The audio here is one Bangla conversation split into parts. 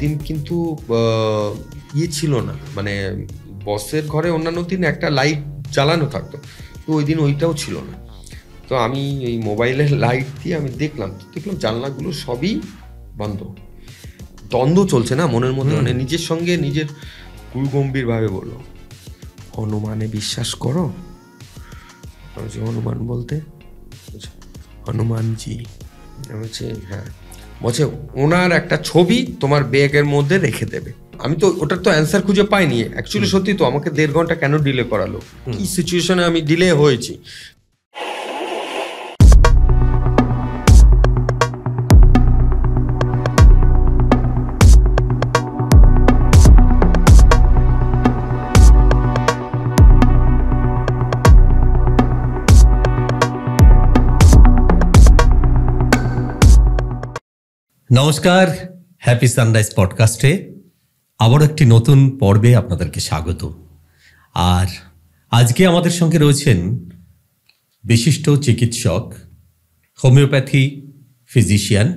দিন কিন্তু ছিল না, মানে বসের ঘরে অন্যান্য দিন একটা লাইট জ্বালানো থাকতো, তো ওই দিন ওইটাও ছিল না। তো আমি এই মোবাইলের লাইট দিয়ে আমি দেখলাম জানলাগুলো সবই বন্ধ, দ্বন্দ্ব চলছে না মনের মধ্যে, মানে নিজের সঙ্গে নিজের গুরুগম্ভীরভাবে বললো, হনুমানে বিশ্বাস করো? হনুমান বলতে হনুমানজি, বলছে হ্যাঁ। বলছে ওনার একটা ছবি তোমার ব্যাগের মধ্যে রেখে দেবে। আমি তো ওটার তো অ্যান্সার খুঁজে পাইনি। অ্যাকচুয়ালি সত্যি তো আমাকে 1.5 ঘন্টা কেন ডিলে করালো, কি সিচুয়েশনে আমি ডিলে হয়েছি। নমস্কার, হ্যাপি সানরাইজ পডকাস্টে আবার একটি নতুন পর্বে আপনাদেরকে স্বাগত। আর আজকে আমাদের সঙ্গে রয়েছেন বিশিষ্ট চিকিৎসক, homeopathy physician,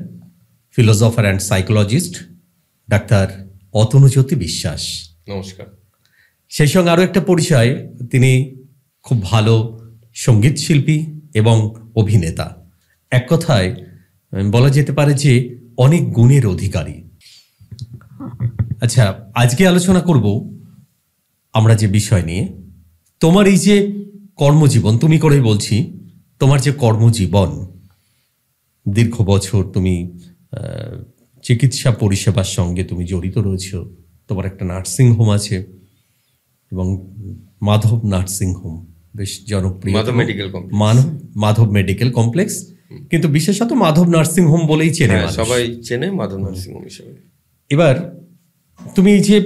philosopher and psychologist doctor Atanujyoti Biswas. নমস্কার। সেই সঙ্গে আরও একটা পরিচয়, তিনি খুব ভালো সঙ্গীত শিল্পী এবং অভিনেতা। এক কথায় বলা যেতে পারে যে অনেক গুণের অধিকারী। আচ্ছা, আজকে আলোচনা করব আমরা যে বিষয় নিয়ে, তোমার এই যে কর্মজীবন, তুমি করেই বলছি, তোমার যে কর্মজীবন, দীর্ঘ বছর তুমি চিকিৎসা পরিষেবার সঙ্গে তুমি জড়িত রয়েছো। তোমার একটা নার্সিং হোম আছে এবং মাধব নার্সিং হোম বেশ জনপ্রিয়, মাধব মেডিকেল কমপ্লেক্স, কিন্তু বিশেষত মাধব নার্সিং হোম বলেই চেনে, সবাই চেনে মাধব নার্সিং হোম হিসেবে। এবার তুমি এই যে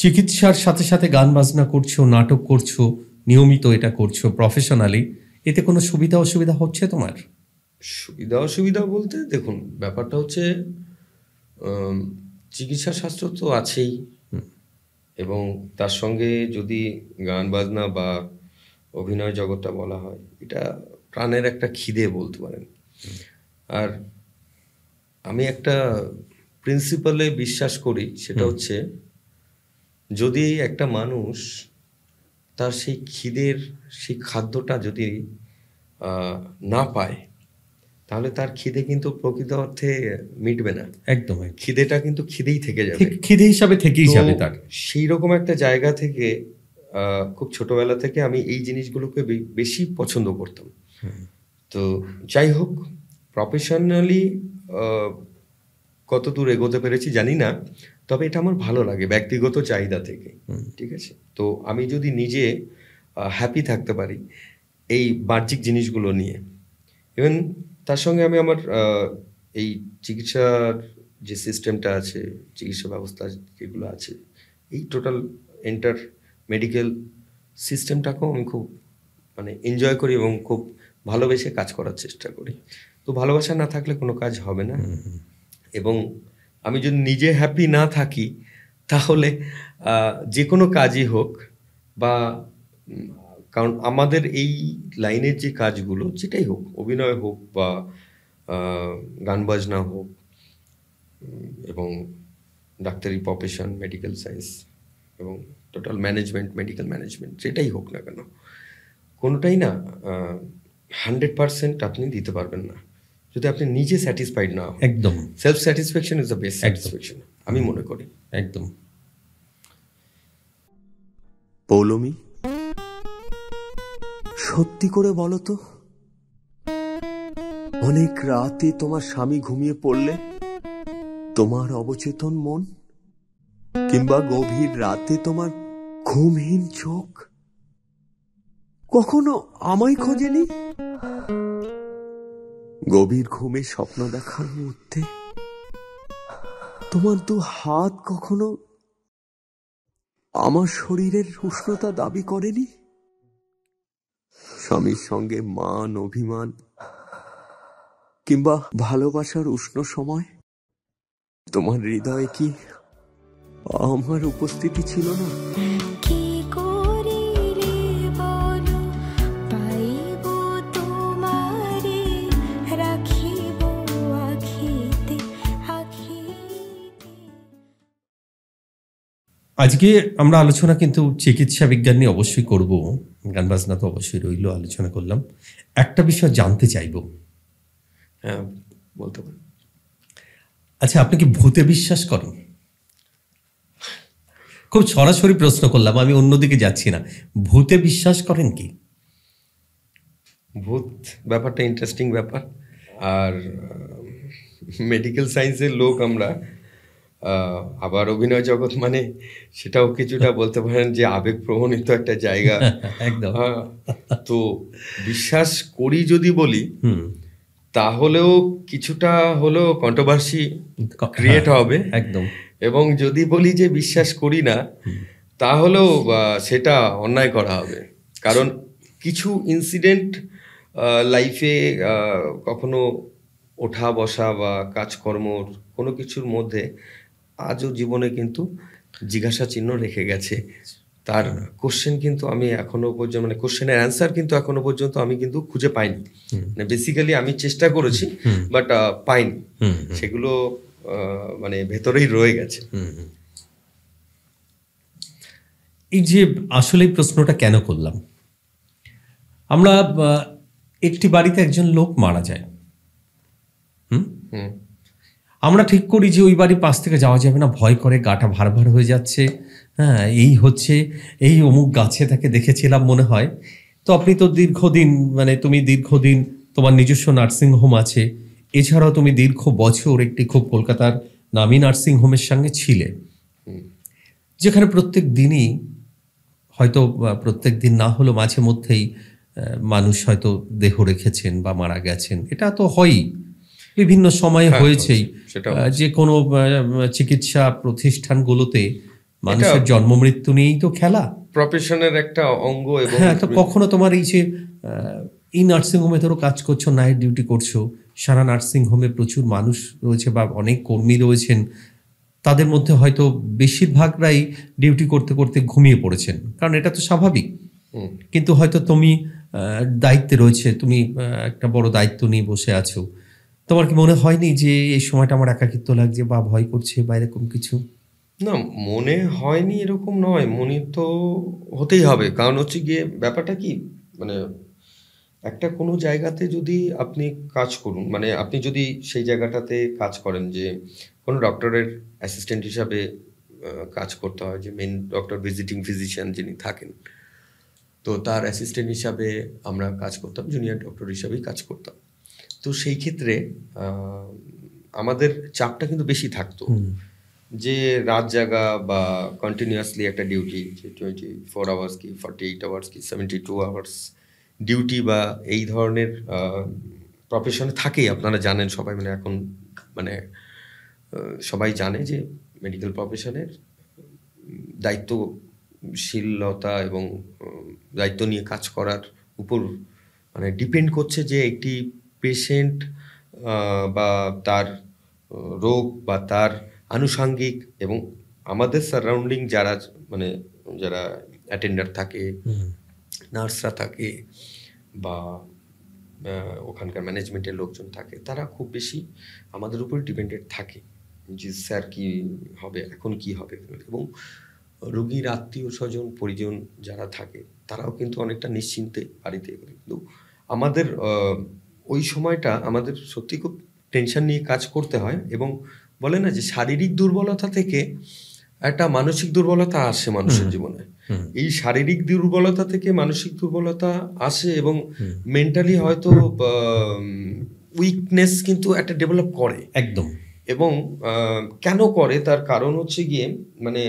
চিকিৎসার সাথে সাথে গান বাজনা করছো, নাটক করছো, নিয়মিত এটা করছো প্রফেশনালি, এতে কোনো সুবিধা অসুবিধা হচ্ছে তোমার? সুবিধা অসুবিধা বলতে দেখুন, ব্যাপারটা হচ্ছে চিকিৎসা শাস্ত্র তো আছেই, এবং তার সঙ্গে যদি গান বাজনা বা অভিনয় জগৎটা বলা হয়, এটা প্রাণের একটা খিদে বলতে পারেন। আর আমি একটা প্রিন্সিপালে বিশ্বাস করি, সেটা হচ্ছে যদি একটা মানুষ তার সেই খিদের সেই খাদ্যটা যদি না পায়, তাহলে তার খিদে কিন্তু প্রকৃত অর্থে মিটবে না। একদম, খিদেটা কিন্তু খিদেই থেকে যাবে, খিদে হিসাবে থেকেই যাবে তার। সেই রকম একটা জায়গা থেকে খুব ছোটবেলা থেকে আমি এই জিনিসগুলোকে বেশি পছন্দ করতাম। তো যাই হোক, প্রফেশনালি কত দূর এগোতে পেরেছি জানি না, তবে এটা আমার ভালো লাগে ব্যক্তিগত চাহিদা থেকে। ঠিক আছে, তো আমি যদি নিজে হ্যাপি থাকতে পারি এই বাহ্যিক জিনিসগুলো নিয়ে, ইভেন তার সঙ্গে আমি আমার এই চিকিৎসার যে সিস্টেমটা আছে, চিকিৎসা ব্যবস্থা যেগুলো আছে, এই টোটাল এন্টার মেডিকেল সিস্টেমটাকেও আমি খুব মানে এনজয় করি এবং খুব ভালোবেসে কাজ করার চেষ্টা করি। তো ভালোবাসা না থাকলে কোনো কাজ হবে না, এবং আমি যদি নিজে হ্যাপি না থাকি তাহলে যে কোনো কাজই হোক, বা কারণ আমাদের এই লাইনের যে কাজগুলো যেটাই হোক, অভিনয় হোক বা গান বাজনা হোক, এবং ডাক্তারি প্রফেশন, মেডিকেল সায়েন্স এবং টোটাল ম্যানেজমেন্ট, মেডিকেল ম্যানেজমেন্ট, যেটাই হোক না কেন, কোনোটাই না 100% আপনি দিতে পারবেন না যদি আপনি নিজে স্যাটিসফাইড না হন। একদম, self satisfaction is the best satisfaction আমি মনে করি। একদম। পৌলমী, সত্যি করে বলো তো, অনেক রাতে তোমার স্বামী ঘুমিয়ে পড়লে তোমার অবচেতন মন, কিংবা গভীর রাতে তোমার ঘুমহীন চোখ কখনো আমায় খোঁজেনি? গভীর ঘুমে স্বপ্ন দেখার মুহূর্তে তোমার 2 হাত কখনো আমার শরীরের উষ্ণতা দাবি করেনি? স্বামীর সঙ্গে মান, অভিমান কিংবা ভালোবাসার উষ্ণ সময় তোমার হৃদয়ে কি আমার উপস্থিতি ছিল না? আজকে আমরা আলোচনা কিন্তু চিকিৎসা বিজ্ঞান নিয়ে অবশ্যই করব, গান বাজনা তো অবশ্যই রইল, আলোচনা করলাম। একটা বিষয় জানতে চাইব। হ্যাঁ, বলতে পারেন। আচ্ছা, আপনি কি ভূতে বিশ্বাস করেন? খুব সরাসরি প্রশ্ন করলাম, আমি অন্যদিকে যাচ্ছি না। ভূতে বিশ্বাস করেন কি? ভূত ব্যাপারটা ইন্টারেস্টিং ব্যাপার। আর মেডিকেল সায়েন্সের লোক আমরা, আবার অভিনয় জগৎ মানে সেটাও কিছুটা বলতে পারেন যে আবেগ প্রবণিত একটা জায়গা। একদম। তো বিশ্বাস করি যদি বলি, তাহলেও কিছুটা হলেও কন্ট্রোভার্সি ক্রিয়েট হবে। একদম। এবং যদি বলি যে বিশ্বাস করি না, তাহলেও সেটা অন্যায় করা হবে। কারণ কিছু ইনসিডেন্ট লাইফে কখনো ওঠা বসা বা কাজকর্মর কোনো কিছুর মধ্যে আজও জীবনে কিন্তু জিজ্ঞাসা চিহ্ন রেখে গেছে। তার কোশ্চেন কিন্তু আমি এখনো পর্যন্ত, মানে কোশ্চেনের অ্যান্সার কিন্তু এখনো পর্যন্ত আমি কিন্তু খুঁজে পাইনি। মানে বেসিক্যালি আমি চেষ্টা করেছি, বাট পাইনি। সেগুলো মানে ভেতরেই রয়ে গেছে। এই যে আসলে প্রশ্নটা কেন করলাম, আমরা একটি বাড়িতে একজন লোক মারা যায়, আমরা ঠিক করি যে ওই বাড়ির পাশ থেকে যাওয়া যাবে না, ভয় করে, গাটা ভার ভার হয়ে যাচ্ছে। হ্যাঁ, এই হচ্ছে, এই অমুক গাছে তাকে দেখেছিলাম মনে হয়। তো আপনি তো দীর্ঘদিন, মানে তুমি দীর্ঘদিন তোমার নিজস্ব নার্সিংহোম আছে, এছাড়াও তুমি দীর্ঘ বছর একটি খুব কলকাতার নামী নার্সিংহোমের সঙ্গে ছিলে, যেখানে প্রত্যেক দিনই হয়তো, প্রত্যেক দিন না হলেও মাঝে মধ্যেই মানুষ হয়তো দেহ রেখেছেন বা মারা গেছেন। এটা তো হয়ই, বিভিন্ন সময়ে হয়েছেই। যে কোনো চিকিৎসা প্রতিষ্ঠানগুলোতে মানুষের জন্ম মৃত্যু নিয়েই তো খেলা, প্রফেশনের একটা অঙ্গ। এবং হ্যাঁ, কখনো তোমার এই যে এই নার্সিংহোমে ধরো কাজ করছো, নাইট ডিউটি করছো, সারা নার্সিংহোমে প্রচুর মানুষ রয়েছে বা অনেক কর্মী রয়েছেন, তাদের মধ্যে হয়তো বেশিরভাগরাই ডিউটি করতে করতে ঘুমিয়ে পড়েছেন, কারণ এটা তো স্বাভাবিক। কিন্তু হয়তো তুমি দায়িত্বে রয়েছে, তুমি একটা বড় দায়িত্ব নিয়ে বসে আছো, তোমার কি মনে হয়নি যে এই সময়টা আমার একাকিত্ব লাগছে বা ভয় করছে বা এরকম কিছু? না, মনে হয়নি এরকম নয়, মনে তো হতেই হবে। কারণ হচ্ছে গিয়ে ব্যাপারটা কি, মানে একটা কোনো জায়গাতে যদি আপনি কাজ করুন, মানে আপনি যদি সেই জায়গাটাতে কাজ করেন, যে কোনো ডক্টরের অ্যাসিস্ট্যান্ট হিসাবে কাজ করতে হয়, যে মেন ডক্টর ভিজিটিং ফিজিশিয়ান যিনি থাকেন, তো তার অ্যাসিস্ট্যান্ট হিসাবে আমরা কাজ করতাম, জুনিয়র ডক্টর হিসাবেই কাজ করতাম। তো সেই ক্ষেত্রে আমাদের চাপটা কিন্তু বেশি থাকতো, যে রাত জাগা বা কন্টিনিউয়াসলি একটা ডিউটি, যে 24 আওয়ার্স কি 48 আওয়ার্স কি 72 আওয়ার্স ডিউটি বা এই ধরনের প্রফেশনে থাকেই। আপনারা জানেন সবাই, মানে এখন মানে সবাই জানে যে মেডিকেল প্রফেশনের দায়িত্বশীলতা এবং দায়িত্ব নিয়ে কাজ করার উপর মানে ডিপেন্ড করছে যে একটি পেশেন্ট বা তার রোগ বা তার আনুষাঙ্গিক এবং আমাদের সারাউন্ডিং যারা, মানে যারা অ্যাটেন্ডার থাকে, নার্সরা থাকে বা ওখানকার ম্যানেজমেন্টের লোকজন থাকে, তারা খুব বেশি আমাদের উপর ডিপেন্ডেড থাকে যে স্যার কি হবে, এখন কি হবে। এবং রোগীর আত্মীয় স্বজন পরিজন যারা থাকে, তারাও কিন্তু অনেকটা নিশ্চিন্তে বাড়িতে করে। কিন্তু আমাদের ওই সময়টা আমাদের সত্যি খুব টেনশন নিয়ে কাজ করতে হয়। এবং বলে না যে শারীরিক দুর্বলতা থেকে একটা মানসিক দুর্বলতা আসে মানুষের জীবনে। এই শারীরিক দুর্বলতা থেকে মানসিক দুর্বলতা আসে এবং মেন্টালি হয়তো উইকনেস কিন্তু একটা ডেভেলপ করে। একদম। এবং কেন করে, তার কারণ হচ্ছে গিয়ে মানে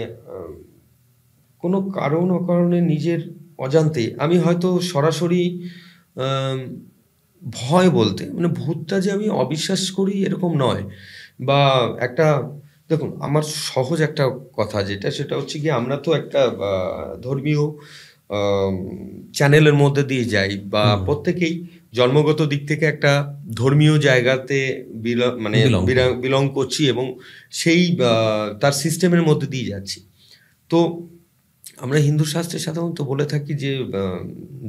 কোনো কারণ অকারণে নিজের অজান্তে, আমি হয়তো সরাসরি ভয় বলতে মানে ভূতটা যে আমি অবিশ্বাস করি এরকম নয়, বা একটা দেখুন আমার সহজ একটা কথা যেটা, সেটা হচ্ছে কি আমরা তো একটা ধর্মীয় চ্যানেলের মধ্যে দিয়ে যাই, বা প্রত্যেকেই জন্মগত দিক থেকে একটা ধর্মীয় জায়গাতে মানে বিলং করছি এবং সেই তার সিস্টেমের মধ্যে দিয়ে যাচ্ছি। তো আমরা হিন্দু শাস্ত্রে সাধারণত বলে থাকি যে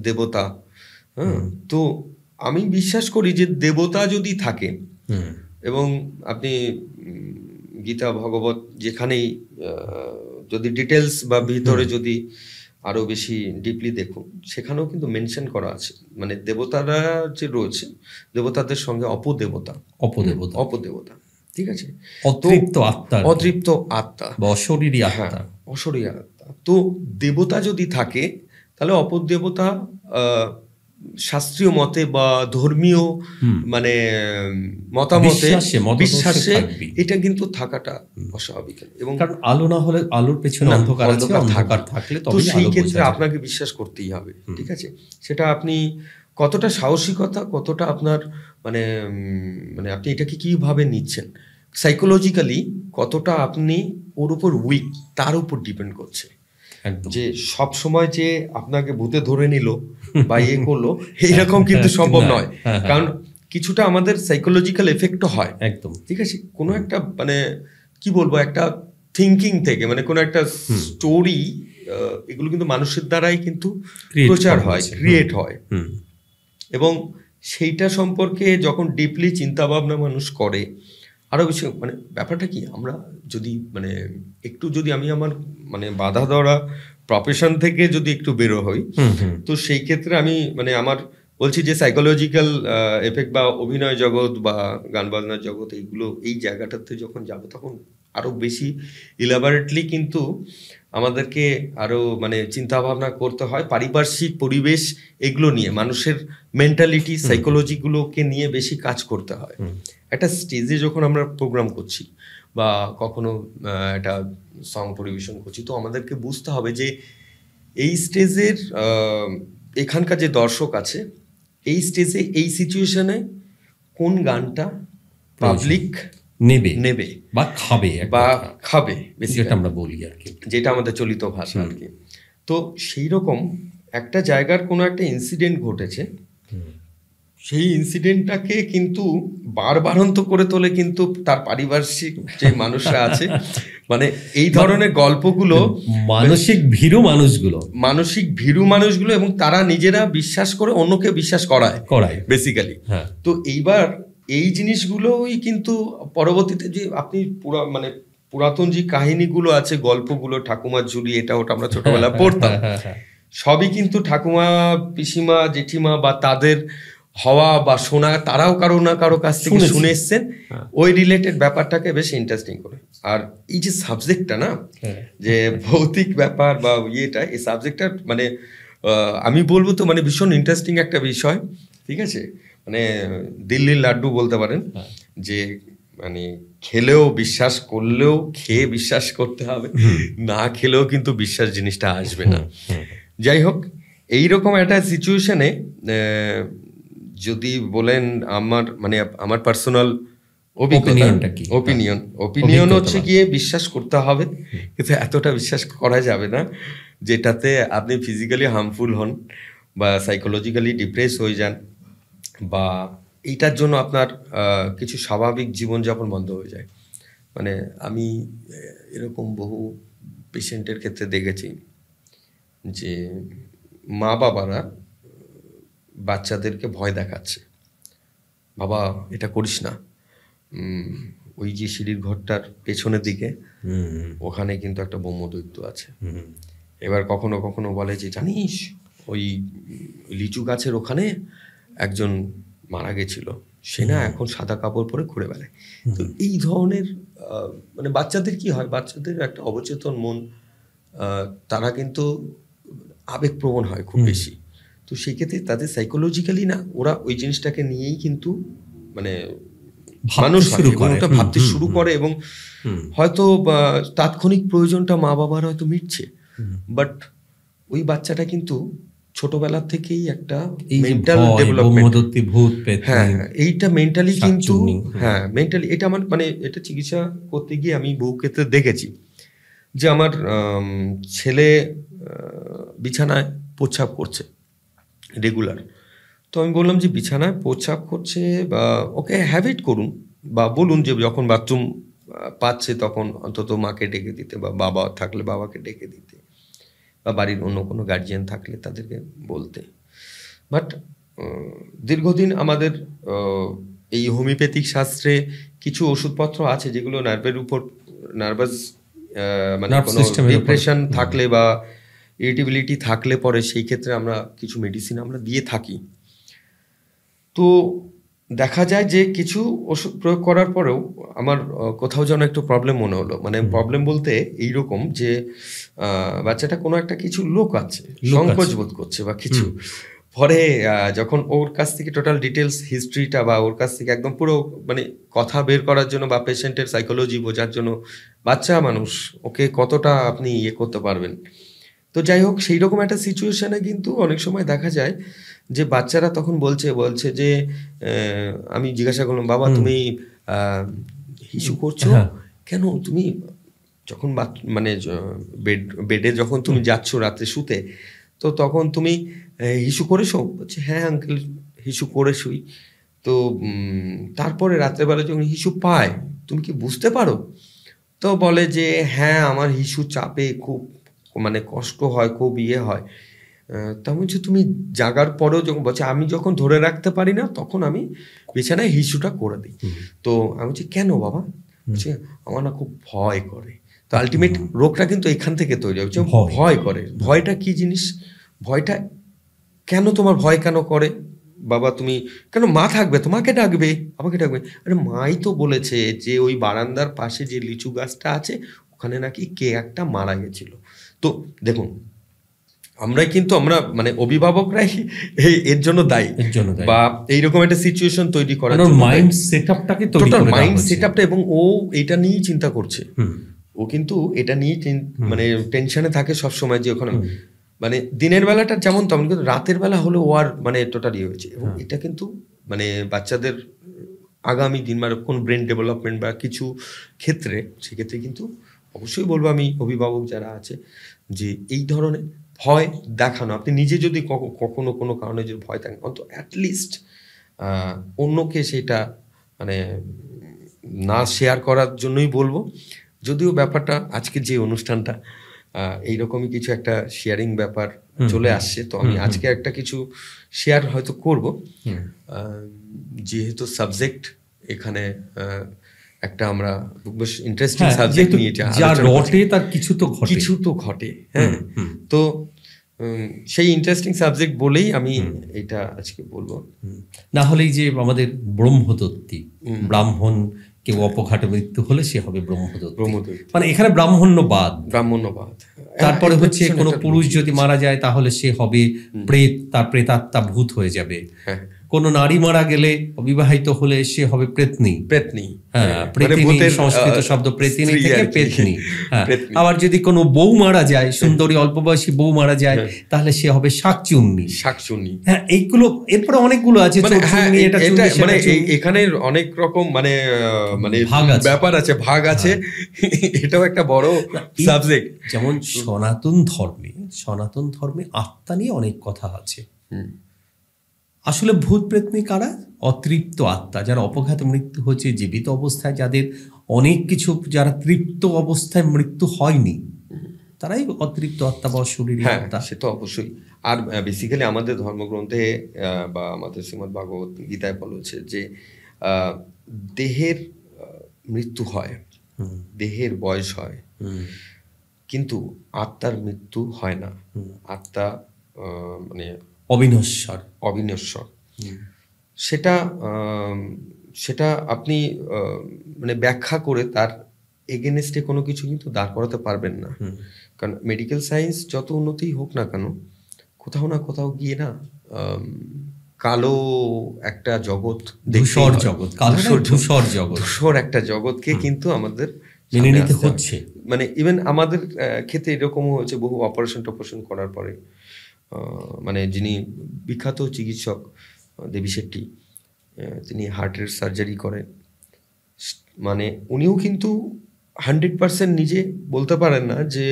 দেবতা, হ্যাঁ, তো আমি বিশ্বাস করি যে দেবতা যদি থাকে, এবং আপনি গীতা ভগবত যেখানেই যদি ডিটেলস বা ভিতরে যদি আরো বেশি ডিপলি দেখুন, সেখানেও কিন্তু মেনশন করা আছে, মানে দেবতারা যে রয়েছে, দেবতাদের সঙ্গে অপদেবতা, অপদেবতা, ঠিক আছে, অতৃপ্ত আত্মা, অতৃপ্ত আত্মা বা অশরীরী হ্যাঁ, আত্মা। অশরীরী আত্মা। তো দেবতা যদি থাকে তাহলে অপদেবতা শাস্ত্রীয় মতে বা ধর্মীয় মানে মতামতে, বিশ্বাসে এটা কিন্তু থাকাটা অস্বাভাবিক, এবং কারণ আলো না হলে আলোর পেছনে অন্ধকার আছে, অন্ধকার থাকলে তো সেই ক্ষেত্রে আপনাকে বিশ্বাস করতেই হবে, ঠিক আছে। সেটা আপনি কতটা সাহসিকতা, কতটা আপনার মানে মানে আপনি এটাকে কিভাবে নিচ্ছেন, সাইকোলজিক্যালি কতটা আপনি ওর উপর উইক, তার উপর ডিপেন্ড করছে। যে সব সময় যে আপনাকে ভূতে ধরে নিল বা ইয়ে করলো এইরকম কিন্তু সম্ভব নয়, কারণ কিছুটা আমাদের সাইকোলজিক্যাল এফেক্টও হয়, একদম, ঠিক আছে। কোনো একটা মানে কি বলবো, একটা থিঙ্কিং থেকে, মানে কোনো একটা স্টোরি, এগুলো কিন্তু মানুষের দ্বারাই কিন্তু প্রচার হয়, ক্রিয়েট হয়, এবং সেইটা সম্পর্কে যখন ডিপলি চিন্তা ভাবনা মানুষ করে, আরো বেশি মানে ব্যাপারটা কি, আমরা যদি মানে একটু যদি আমি আমার মানে বাধা ধরা প্রফেশন থেকে যদি একটু বেরো হই, তো সেই ক্ষেত্রে আমি মানে আমার বলছি যে সাইকোলজিক্যাল এফেক্ট বা অভিনয় জগৎ বা গান বাজনার জগৎ, এইগুলো এই জায়গাটাতে যখন যাব, তখন আরো বেশি ইলাবোরেটলি কিন্তু আমাদেরকে আরো মানে চিন্তা ভাবনা করতে হয়, পারিপার্শ্বিক পরিবেশ এগুলো নিয়ে, মানুষের মেন্টালিটি, সাইকোলজিগুলোকে নিয়ে বেশি কাজ করতে হয়। একটা স্টেজে যখন আমরা প্রোগ্রাম করছি বা কখনো একটা সং পরিবেশন করছি, তো আমাদেরকে বুঝতে হবে যে এই স্টেজের এখানকার যে দর্শক আছে, এই স্টেজে এই সিচুয়েশনে কোন গানটা পাবলিক নেবে বা খাবে, যেটা আমরা বলি আর কি, যেটা আমাদের চলিত ভাষা আর কি। তো সেই রকম একটা জায়গার কোনো একটা ইনসিডেন্ট ঘটেছে, সেই ইনসিডেন্টটাকে কিন্তু বারবারন্ত করে তোলে কিন্তু তার পারিপার্শ্বিক যে মানুষরা আছে, মানে এই ধরনের গল্পগুলো মানসিক ভীরু মানুষগুলো, এবং তারা নিজেরা বিশ্বাস করে অন্যকে বিশ্বাস করায় বেসিক্যালি। তো এইবার এই জিনিসগুলোই কিন্তু পরবর্তীতে যে আপনি মানে পুরাতন যে কাহিনীগুলো আছে, গল্পগুলো, ঠাকুমার ঝুলি, এটা ওটা আমরা ছোটবেলা পড়তাম, সবই কিন্তু ঠাকুমা, পিসিমা, জেঠিমা বা তাদের হওয়া বা শোনা, তারাও কারো না কারো কাছ থেকে শুনে এসছেন, ওই রিলেটেড ব্যাপারটাকে বেশ ইন্টারেস্টিং করে। আর এই যে সাবজেক্টটা না, যে ভৌতিক ব্যাপার বা ইয়েটা, এই সাবজেক্টটা মানে আমি বলবো তো মানে ভীষণ ইন্টারেস্টিং একটা বিষয়, ঠিক আছে। মানে দিল্লির লাড্ডু বলতে পারেন, যে মানে খেলেও বিশ্বাস, করলেও খেয়ে বিশ্বাস করতে হবে, না খেলেও কিন্তু বিশ্বাস জিনিসটা আসবে না। যাই হোক, এইরকম একটা সিচুয়েশনে যদি বলেন আমার পার্সোনাল ওপিনিয়ন হচ্ছে গিয়ে বিশ্বাস করতে হবে, কিন্তু এতটা বিশ্বাস করা যাবে না যেটাতে আপনি ফিজিক্যালি হার্মফুল হন বা সাইকোলজিক্যালি ডিপ্রেস হয়ে যান, বা এইটার জন্য আপনার কিছু স্বাভাবিক জীবনযাপন বন্ধ হয়ে যায়। মানে আমি এরকম বহু পেশেন্টের ক্ষেত্রে দেখেছি যে মা বাবারা বাচ্চাদেরকে ভয় দেখাচ্ছে, বাবা এটা করিস না, ওই যে সিঁড়ির ঘরটার পেছনের দিকে ওখানে কিন্তু একটা ব্রহ্মদৈত্য আছে। এবার কখনো কখনো বলে যে জানিস ওই লিচু গাছের ওখানে একজন মারা গেছিল, সে না এখন সাদা কাপড় পরে ঘুরে বেড়ায়। তো এই ধরনের মানে বাচ্চাদের কি হয়, বাচ্চাদের একটা অবচেতন মন, তারা কিন্তু আবেগপ্রবণ হয় খুব বেশি। তো সেই ক্ষেত্রে তাদের সাইকোলজিক্যালি না, ওরা ওই জিনিসটাকে নিয়েই কিন্তু মানে মানুষ ভাবতে শুরু করে, এবং হয়তো তাৎক্ষণিক প্রয়োজনটা মা বাবার হয়তো মিটছে, বাট ওই বাচ্চাটা কিন্তু ছোটবেলা থেকেই একটা মেন্টাল ডেভেলপমেন্ট, হ্যাঁ এইটা মেন্টালি কিন্তু, হ্যাঁ মেন্টালি এটা আমার মানে এটা চিকিৎসা করতে গিয়ে আমি বহু ক্ষেত্রে দেখেছি যে আমার ছেলে বিছানায় প্রস্রাব করছে রেগুলার। তো আমি বললাম যে বিছানায় প্রস্রাব করছে বা ওকে হ্যাবিট করুন, বা বলুন যে যখন বাথরুম পাচ্ছে তখন অন্তত মাকে ডেকে দিতে, বা বাবা থাকলে বাবাকে ডেকে দিতে, বা বাড়ির অন্য কোনো গার্জিয়ান থাকলে তাদেরকে বলতে। বাট দীর্ঘদিন আমাদের এই হোমিওপ্যাথিক শাস্ত্রে কিছু ওষুধপত্র আছে যেগুলো নার্ভের উপর, নার্ভাস মানে Nerve কোনো system এর উপর। ডিপ্রেশন থাকলে বা ইরিটেবিলিটি থাকলে পরে সেই ক্ষেত্রে আমরা কিছু মেডিসিন আমরা দিয়ে থাকি। তো দেখা যায় যে কিছু ওষুধ প্রয়োগ করার পরেও আমার কোথাও যেন একটু প্রবলেম মনে হলো, মানে প্রবলেম বলতে এইরকম যে বাচ্চাটা কোনো একটা কিছু লোক আছে, সংকোচ বোধ করছে বা কিছু। পরে যখন ওর কাছ থেকে টোটাল ডিটেলস হিস্ট্রিটা বা ওর কাছ থেকে একদম পুরো মানে কথা বের করার জন্য বা পেশেন্টের সাইকোলজি বোঝার জন্য, বাচ্চা মানুষ ওকে কতটা আপনি ইয়ে করতে পারবেন। তো যাই হোক, সেই রকম একটা সিচুয়েশনে কিন্তু অনেক সময় দেখা যায় যে বাচ্চারা তখন বলছে যে আমি জিজ্ঞাসা করলাম, বাবা তুমি হিসু করছো কেন? তুমি যখন মানে বেডে যখন তুমি যাচ্ছ রাত্রে শুতে, তো তখন তুমি হিসু করেছো? বলছে হ্যাঁ আঙ্কেল, হিসু করে শুই। তো তারপরে রাত্রেবেলা যখন হিসু পায় তুমি কি বুঝতে পারো? তো বলে যে হ্যাঁ, আমার হিসু চাপে খুব মানে কষ্ট হয়, খুব ইয়ে হয়। তা বলছে তুমি জাগার পরেও যখন, বলছে আমি যখন ধরে রাখতে পারি না তখন আমি বিছানায় হিসুটা করে দিই। তো আমি বলছি কেন বাবা? বলছে আমার না খুব ভয় করে। তো আলটিমেট রোগটা কিন্তু এখান থেকে তৈরি হচ্ছে, ভয় করে। ভয়টা কি জিনিস? ভয়টা কেন তোমার ভয় কেন করে বাবা? তুমি কেন, মা থাকবে তোমাকে ডাকবে, আমাকে ডাকবে। আরে মাই তো বলেছে যে ওই বারান্দার পাশে যে লিচু গাছটা আছে ওখানে নাকি কে একটা মারা গেছিল। তো দেখুন, আমরা মানে অভিভাবকরাই এর জন্য দায়ী, বা এইরকম একটা সিচুয়েশন তৈরি করার জন্য মাইন্ড সেটআপটাকে তৈরি টোটাল করে মাইন্ড সেটআপটা, এবং ও এটা নিয়েই চিন্তা করছে। ও কিন্তু এটা নিয়ে মানে টেনশনে থাকে সব সময় যে ওখানে মানে দিনের বেলাটা যেমন তেমন, কিন্তু রাতের বেলা হলে ও আর মানে টোটালি হয়েছে। এবং এটা কিন্তু মানে বাচ্চাদের আগামী দিন বা কোন ব্রেন ডেভেলপমেন্ট বা কিছু ক্ষেত্রে, সেক্ষেত্রে কিন্তু অবশ্যই বলবো আমি অভিভাবক যারা আছে যে এই ধরনের ভয় দেখানো, আপনি নিজে যদি কখনো কোনো কারণে যদি ভয় থাকেন, অন্তত অ্যাটলিস্ট অন্যকে সেটা মানে না শেয়ার করার জন্যই বলবো। যদিও ব্যাপারটা আজকে যে অনুষ্ঠানটা এইরকমই কিছু একটা শেয়ারিং ব্যাপার চলে আসছে, তো আমি আজকে একটা কিছু শেয়ার হয়তো করব, যেহেতু সাবজেক্ট এখানে একটা আমরা বেশ ইন্টারেস্টিং সাবজেক্ট নিয়ে তার কিছু তো ঘটে। হ্যাঁ, তো সেই ইন্টারেস্টিং সাবজেক্ট বলেই আমি এটা আজকে বলবো। না হলেই যে আমাদের ব্রহ্মদত্তি, ব্রাহ্মণ কেউ অপঘাতে মৃত্যু হলে সে হবে ব্রহ্মদত্তি, মানে এখানে ব্রাহ্মণ্যবাদ। তারপরে হচ্ছে কোনো পুরুষ যদি মারা যায় তাহলে সে হবে প্রেত, তার প্রেতাত্মা ভূত হয়ে যাবে। কোনো নারী মারা গেলে, অবিবাহিত হলে সে হবে প্রেতনি। হ্যাঁ, প্রেতিনী সংস্কৃত শব্দ প্রেতিনী থেকে পেতনি। হ্যাঁ, আবার যদি কোনো বউ মারা যায়, সুন্দরী অল্প বয়সী বউ মারা যায়, তাহলে সে হবে শাকচুন্নি। হ্যাঁ, এইগুলো এরপরে অনেকগুলো আছে, মানে এখানে অনেক রকম মানে মানে ব্যাপার আছে, ভাগ আছে। এটাও একটা বড় সাবজেক্ট। যেমন সনাতন ধর্মে আত্মা নিয়ে অনেক কথা আছে। আসলে ভূত প্রেতনি কারা? অতৃপ্ত আত্মা, যারা অপঘাতে মৃত্যু হচ্ছে, জীবিত অবস্থায় যাদের অনেক কিছু, যারা তৃপ্ত অবস্থায় মৃত্যু হয়নি, তারাই অতৃপ্ত আত্মা বা শরীর আত্মা। সে তো অবশ্যই। আর বেসিক্যালি আমাদের ধর্মগ্রন্থে বা আমাদের শ্রীমদ্ ভাগবত গীতায় বলা হচ্ছে যে দেহের মৃত্যু হয়, দেহের বয়স হয়, কিন্তু আত্মার মৃত্যু হয় না। আত্মা মানে অবিনশ্বর। সেটা আপনি মানে ব্যাখ্যা করে তার এগেনস্টে কোনো কিছু কিন্তু দাঁড় করাতে পারবেন না। কারণ মেডিকেল সায়েন্স যত উন্নতি হোক না কেন, কোথাও না কোথাও গিয়ে না কালো একটা জগৎ, ধূসর একটা জগৎকে কিন্তু আমাদের মেনে নিতে হচ্ছে। মানে ইভেন আমাদের ক্ষেত্রে এরকমও হয়েছে, বহু অপারেশন করার পরে মানে যিনি বিখ্যাত চিকিৎসক দেবী শেট্টি, তিনি হার্টের সার্জারি করেন, মানে উনিও কিন্তু 100% নিজে বলতে পারেন না যে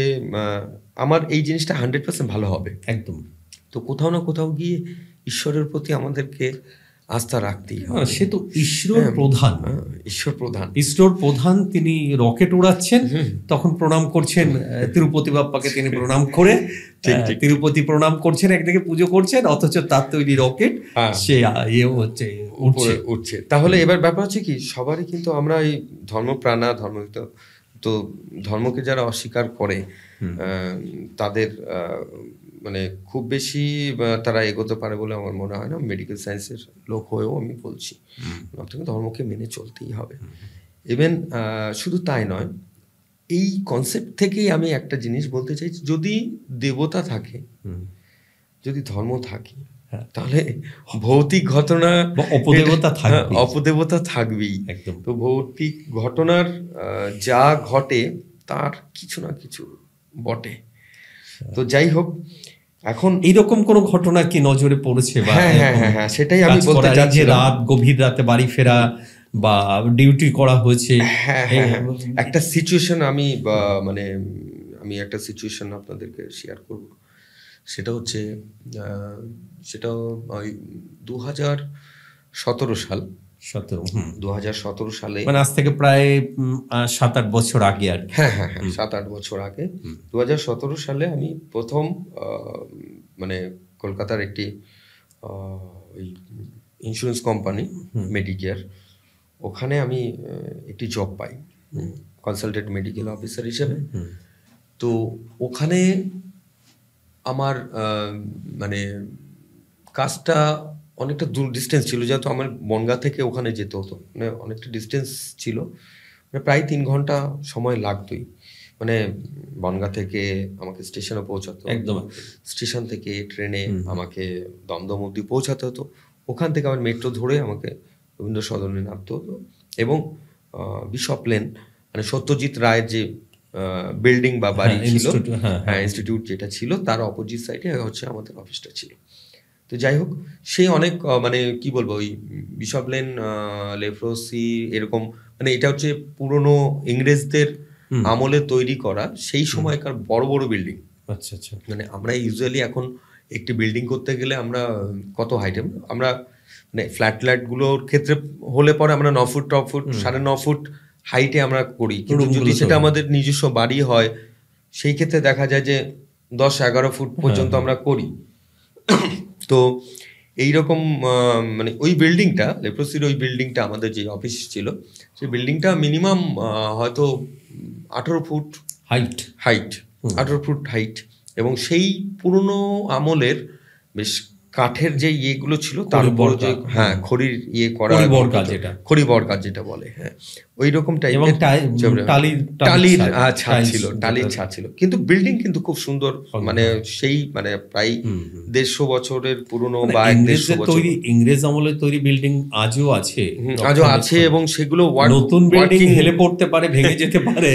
আমার এই জিনিসটা 100% ভালো হবে একদম। তো কোথাও না কোথাও গিয়ে ঈশ্বরের প্রতি আমাদেরকে আস্থা রাখতেই হবে। সে তো ঈশ্বর প্রধান। তিনি রকেট উড়াচ্ছেন, তখন প্রণাম করছেন তিরুপতি বাপ্পাকে, তিনি প্রণাম করে তিরুপতি প্রণাম করছেন, একদিকে পুজো করছেন, অথচ তার তৈরি রকেট সে উঠছে। তাহলে এবার ব্যাপার হচ্ছে কি, সবারই কিন্তু আমরা এই ধর্মপ্রাণা, ধর্মযুক্ত তো ধর্মকে যারা অস্বীকার করে তাদের মানে খুব বেশি তারা এগোতে পারে বলে আমার মনে হয় না। মেডিকেল সায়েন্সের লোক হয়েও আমি বলছি আপনাকে ধর্মকে মেনে চলতেই হবে। ইভেন শুধু তাই নয়, এই কনসেপ্ট থেকেই আমি একটা জিনিস বলতে চাই, যদি দেবতা থাকে, যদি ধর্ম থাকে, তাহলে ভৌতিক ঘটনা অপদেবতা থাকবেই। তো ভৌতিক ঘটনার যা ঘটে তার কিছু না কিছু বটে। তো যাই হোক, এখন এইরকম কোন ঘটনা কি নজরে পড়েছে? হ্যাঁ, সেটাই আমি বলতে চাচ্ছি। রাত গভীর রাতে বাড়ি ফেরা বা ডিউটি করা হয়েছে, হ্যাঁ, একটা সিচুয়েশন আমি একটা সিচুয়েশন আপনাদেরকে শেয়ার করব। সেটা হচ্ছে সেটা 2017 সাল। 2017 সালে, মানে আজ থেকে প্রায় 7-8 বছর আগে আর হ্যাঁ 7-8 বছর আগে 2017 সালে আমি প্রথম মানে কলকাতার একটি ইন্স্যুরেন্স কোম্পানি মেডিকেয়ার, ওখানে আমি একটি জব পাই কনসালটেন্ট মেডিকেল অফিসার হিসেবে। তো ওখানে আমার মানে কাজটা অনেকটা দূর ডিস্টেন্স ছিল, যেহেতু আমার বনগাঁ থেকে ওখানে যেতে হতো, মানে অনেকটা ডিস্টেন্স ছিল, মানে প্রায় 3 ঘন্টা সময় লাগতোই। মানে বনগাঁ থেকে আমাকে স্টেশনে পৌঁছাতে, একদম স্টেশন থেকে ট্রেনে আমাকে দমদম অবধি পৌঁছাতে হতো, ওখান থেকে আমার মেট্রো ধরে আমাকে রবীন্দ্র সদনে নামতে হতো। এবং বিশপ লেন, মানে সত্যজিৎ রায়ের যে বিল্ডিং বা বাড়ি ছিল, ইনস্টিটিউট যেটা ছিল, তার অপোজিট সাইডে হচ্ছে আমাদের অফিসটা ছিল। তো যাই হোক, সেই অনেক মানে কি বলবো, ওই বিশপ লেন, লেপ্রোসি, এরকম, মানে এটা হচ্ছে পুরনো ইংরেজদের আমলে তৈরি করা সেই সময়কার বড় বড় বিল্ডিং। আচ্ছা, মানে আমরা ইউজুয়ালি এখন একটি বিল্ডিং করতে গেলে আমরা কত হাইটে, আমরা মানে ফ্ল্যাট গুলোর ক্ষেত্রে হলে পরে আমরা 9 ফুট 10 ফুট 9.5 ফুট হাইটে আমরা করি, কিন্তু যদি সেটা আমাদের নিজস্ব বাড়ি হয় সেই ক্ষেত্রে দেখা যায় যে 10-11 ফুট পর্যন্ত আমরা করি। তো এইরকম মানে ওই বিল্ডিংটা, লেপ্রোসির ওই বিল্ডিংটা, আমাদের যে অফিস ছিল সেই বিল্ডিংটা মিনিমাম হয়তো 18 ফুট হাইট, 18 ফুট হাইট। এবং সেই পুরনো আমলের বেশ কাঠের যে ইয়েগুলো ছিল, তার উপর যে খড়ির ইয়ে করা, খড়িবর কাজ যেটা বলে, ওই রকম টাইপের টালির ছাদ ছিল। কিন্তু বিল্ডিং কিন্তু খুব সুন্দর, মানে সেই মানে প্রায় 150 বছরের পুরনো বা 150 বছর ইংরেজ আমলের তৈরি বিল্ডিং আজও আছে, এবং সেগুলো নতুন বিল্ডিং হেলে পড়তে পারে, ভেঙে যেতে পারে